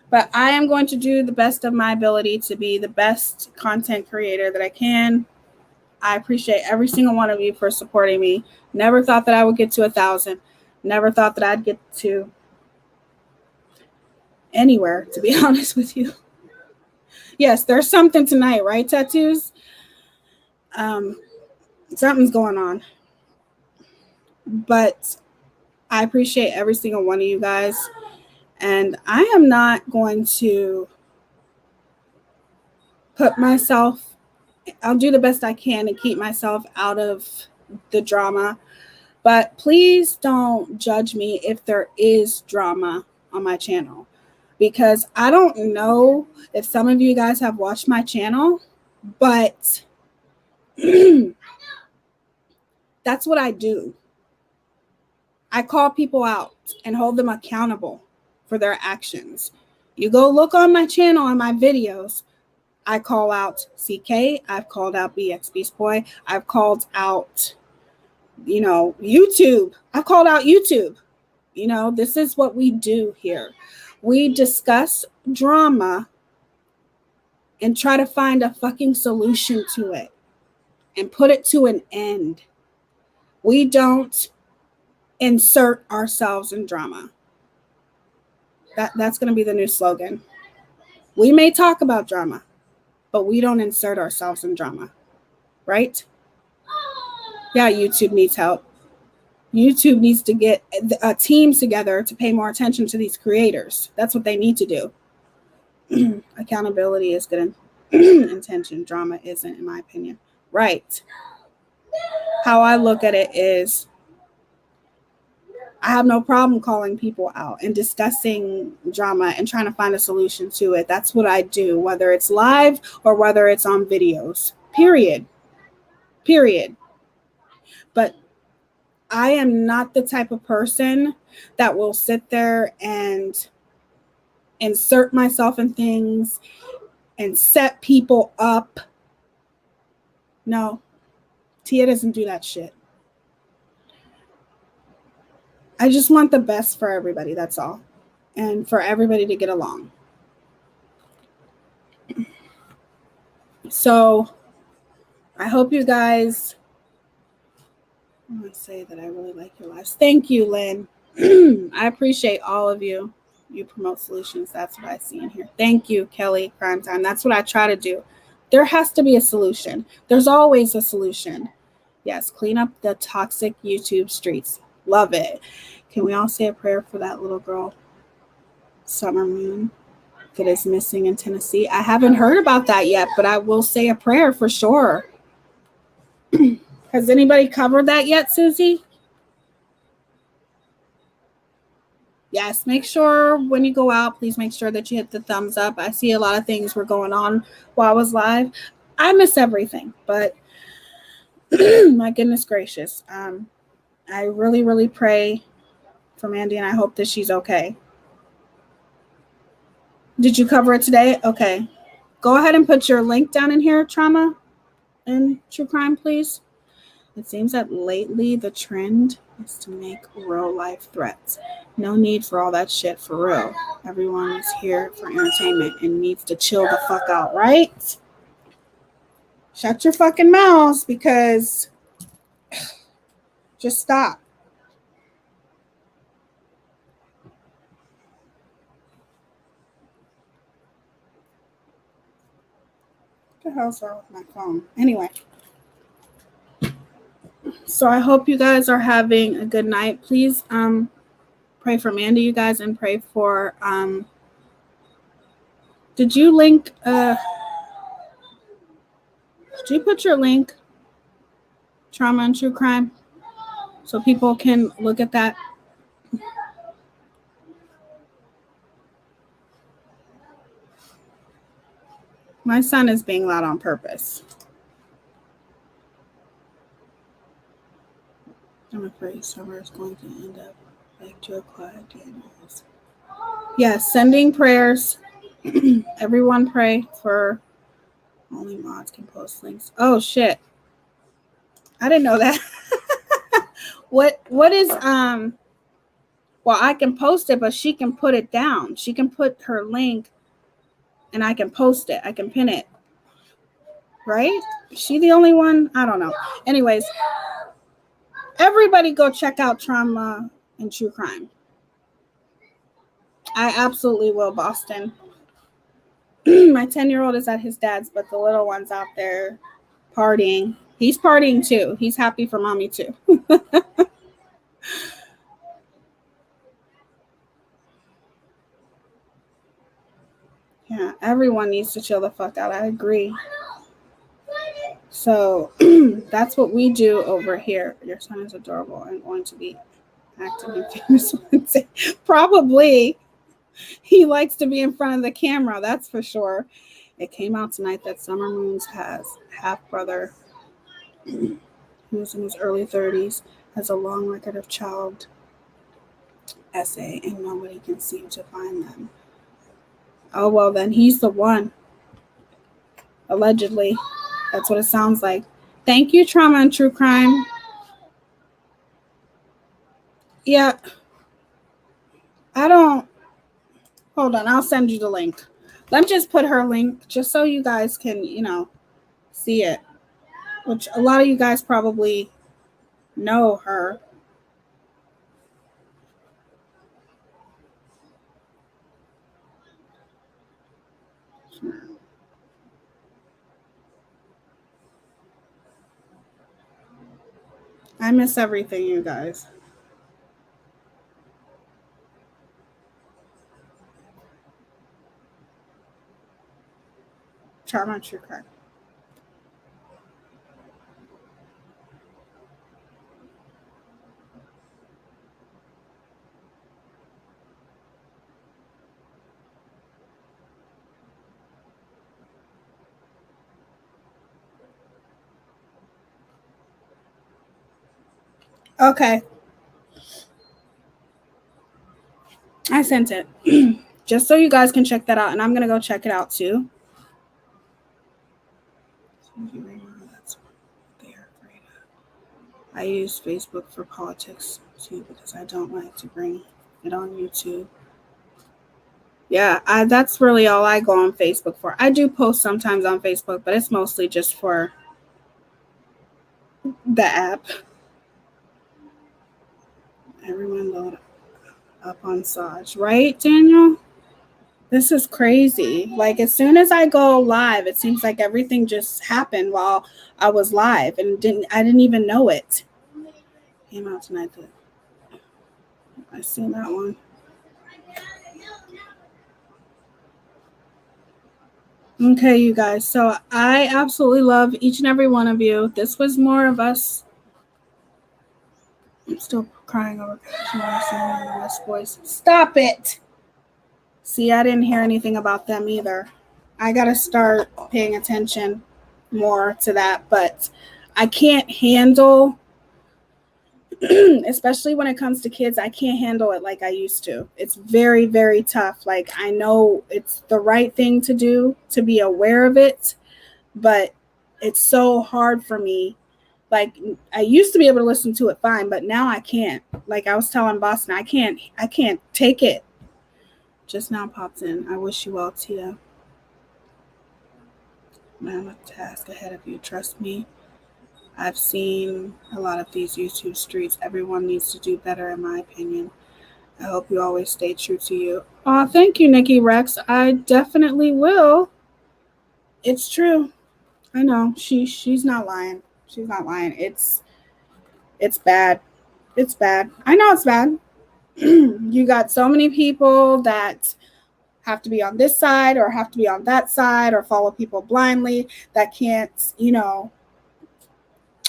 But I am going to do the best of my ability to be the best content creator that I can. I appreciate every single one of you for supporting me. Never thought that I would get to 1,000. Never thought that I'd get to anywhere, to be honest with you. Yes, there's something tonight, right, Tattoos? Something's going on. But I appreciate every single one of you guys. And I am not going to put myself, I'll do the best I can to keep myself out of the drama. But please don't judge me if there is drama on my channel. Because I don't know if some of you guys have watched my channel, but that's what I do. I call people out and hold them accountable for their actions. You go look on my channel and my videos. I call out CK. I've called out BX Beast Boy. I've called out, YouTube. I've called out YouTube. This is what we do here. We discuss drama and try to find a fucking solution to it and put it to an end. We don't insert ourselves in drama. That's going to be the new slogan. We may talk about drama, but we don't insert ourselves in drama, right? Yeah, YouTube needs help. YouTube needs to get teams together to pay more attention to these creators. That's what they need to do. Accountability is good intention. Drama isn't, in my opinion. Right. How I look at it is I have no problem calling people out and discussing drama and trying to find a solution to it. That's what I do, whether it's live or whether it's on videos. Period. But I am not the type of person that will sit there and insert myself in things and set people up. No, Tia doesn't do that shit. I just want the best for everybody, that's all. And for everybody to get along. So I hope you guys, I'm going to say that I really like your lives. Thank you, Lynn. I appreciate all of you. You promote solutions. That's what I see in here. Thank you, Kelly, Crime Time. That's what I try to do. There has to be a solution. There's always a solution. Yes, clean up the toxic YouTube streets. Love it. Can we all say a prayer for that little girl, Summer Moon, that is missing in Tennessee? I haven't heard about that yet, but I will say a prayer for sure. Has anybody covered that yet, Susie? Yes, make sure when you go out, please make sure that you hit the thumbs up. I see a lot of things were going on while I was live. I miss everything, but my goodness gracious. I really, really pray for Mandy, and I hope that she's okay. Did you cover it today? Okay. Go ahead and put your link down in here, Trauma and True Crime, please. It seems that lately the trend is to make real life threats. No need for all that shit, for real. Everyone is here for entertainment and needs to chill the fuck out, right? Shut your fucking mouths, because just stop. What the hell's wrong with my phone? Anyway. So I hope you guys are having a good night. Please pray for Mandy, you guys, and pray for did you link did you put your link, Trauma and True Crime, so people can look at that? My son is being loud on purpose. I'm afraid Summer is going to end up like Joe Clyde Daniels. Yes, sending prayers. Everyone pray for only mods can post links. Oh shit. I didn't know that. What is well, I can post it, but she can put it down. She can put her link and I can post it. I can pin it. Right? Is she the only one? I don't know. Anyways, everybody go check out Trauma and True Crime. I absolutely will, Boston. My 10-year-old is at his dad's, but the little one's out there partying. He's partying too. He's happy for mommy too. Yeah, everyone needs to chill the fuck out. I agree. So that's what we do over here. Your son is adorable and going to be active and famous Wednesday. Probably. He likes to be in front of the camera, that's for sure. It came out tonight that Summer Moon's half-brother, who's in his early 30s, has a long record of child essay, and nobody can seem to find them. Oh, well, then he's the one. Allegedly. That's what it sounds like. Thank you, Trauma and True Crime. Yeah. Hold on, I'll send you the link. Let me just put her link just so you guys can, see it. Which a lot of you guys probably know her. I miss everything, you guys. Trauma True Crime. Okay. I sent it. Just so you guys can check that out. And I'm going to go check it out too. I use Facebook for politics too because I don't like to bring it on YouTube. Yeah, that's really all I go on Facebook for. I do post sometimes on Facebook, but it's mostly just for the app. Everyone load up on Saj, right, Daniel? This is crazy. Like, as soon as I go live, it seems like everything just happened while I was live, and I didn't even know it. Came out tonight. I seen that one. Okay, you guys. So I absolutely love each and every one of you. This was more of us. I'm still crying over this voice. Stop it. See, I didn't hear anything about them either. I got to start paying attention more to that, but I can't handle, especially when it comes to kids, I can't handle it like I used to. It's very, very tough. Like, I know it's the right thing to do to be aware of it, but it's so hard for me. Like, I used to be able to listen to it fine, but now I can't. Like I was telling Boston, I can't take it. Just now popped in. I wish you well, Tia. I have a task ahead of you. Trust me. I've seen a lot of these YouTube streets. Everyone needs to do better, in my opinion. I hope you always stay true to you. Oh, thank you, Nikki Rex. I definitely will. It's true. I know. She's not lying. She's not lying. It's bad. It's bad. I know it's bad. You got so many people that have to be on this side or have to be on that side or follow people blindly that can't,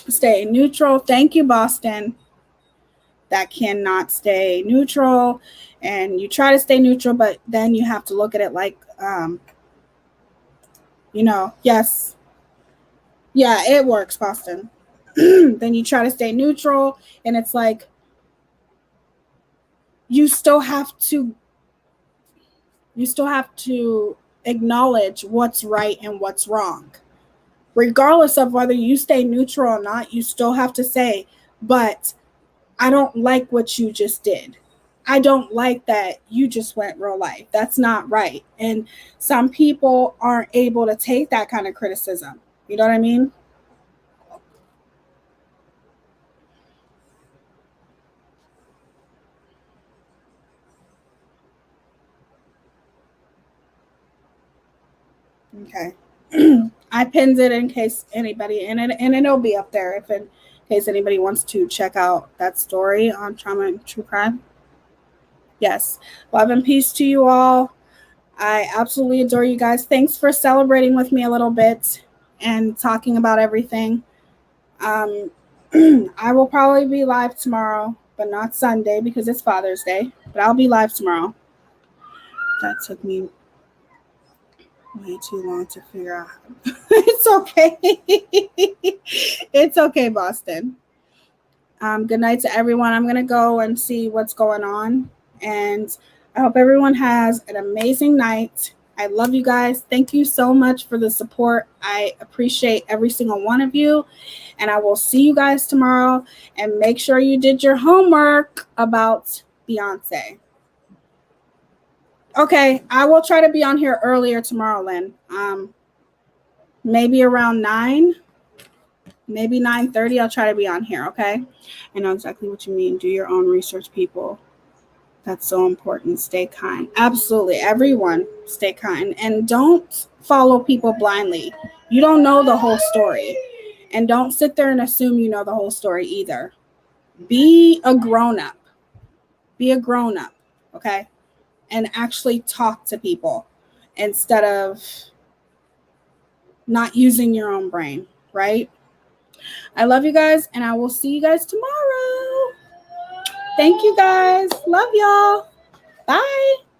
stay neutral. Thank you, Boston. That cannot stay neutral. And you try to stay neutral, but then you have to look at it like, yes. Yeah, it works, Boston. Then you try to stay neutral, and it's like you still have to acknowledge what's right and what's wrong. Regardless of whether you stay neutral or not, you still have to say, but I don't like what you just did. I don't like that you just went real life. That's not right. And some people aren't able to take that kind of criticism. You know what I mean? Okay. I pinned it in case anybody, and it'll be up there in case anybody wants to check out that story on Trauma and True Crime. Yes. Love and peace to you all. I absolutely adore you guys. Thanks for celebrating with me a little bit and talking about everything. I will probably be live tomorrow, but not Sunday because it's Father's Day. But I'll be live tomorrow. That took me way too long to figure out. It's okay. It's okay, Boston. Good night to everyone. I'm going to go and see what's going on. And I hope everyone has an amazing night. I love you guys. Thank you so much for the support. I appreciate every single one of you. And I will see you guys tomorrow. And make sure you did your homework about Beyonce. Okay, I will try to be on here earlier tomorrow, Lynn. Maybe around 9, maybe 9:30. I'll try to be on here, okay? I know exactly what you mean. Do your own research, people. That's so important. Stay kind. Absolutely. Everyone, stay kind. And don't follow people blindly. You don't know the whole story. And don't sit there and assume you know the whole story either. Be a grown up. Be a grown up, okay? And actually talk to people instead of not using your own brain, right? I love you guys, and I will see you guys tomorrow. Thank you guys. Love y'all. Bye.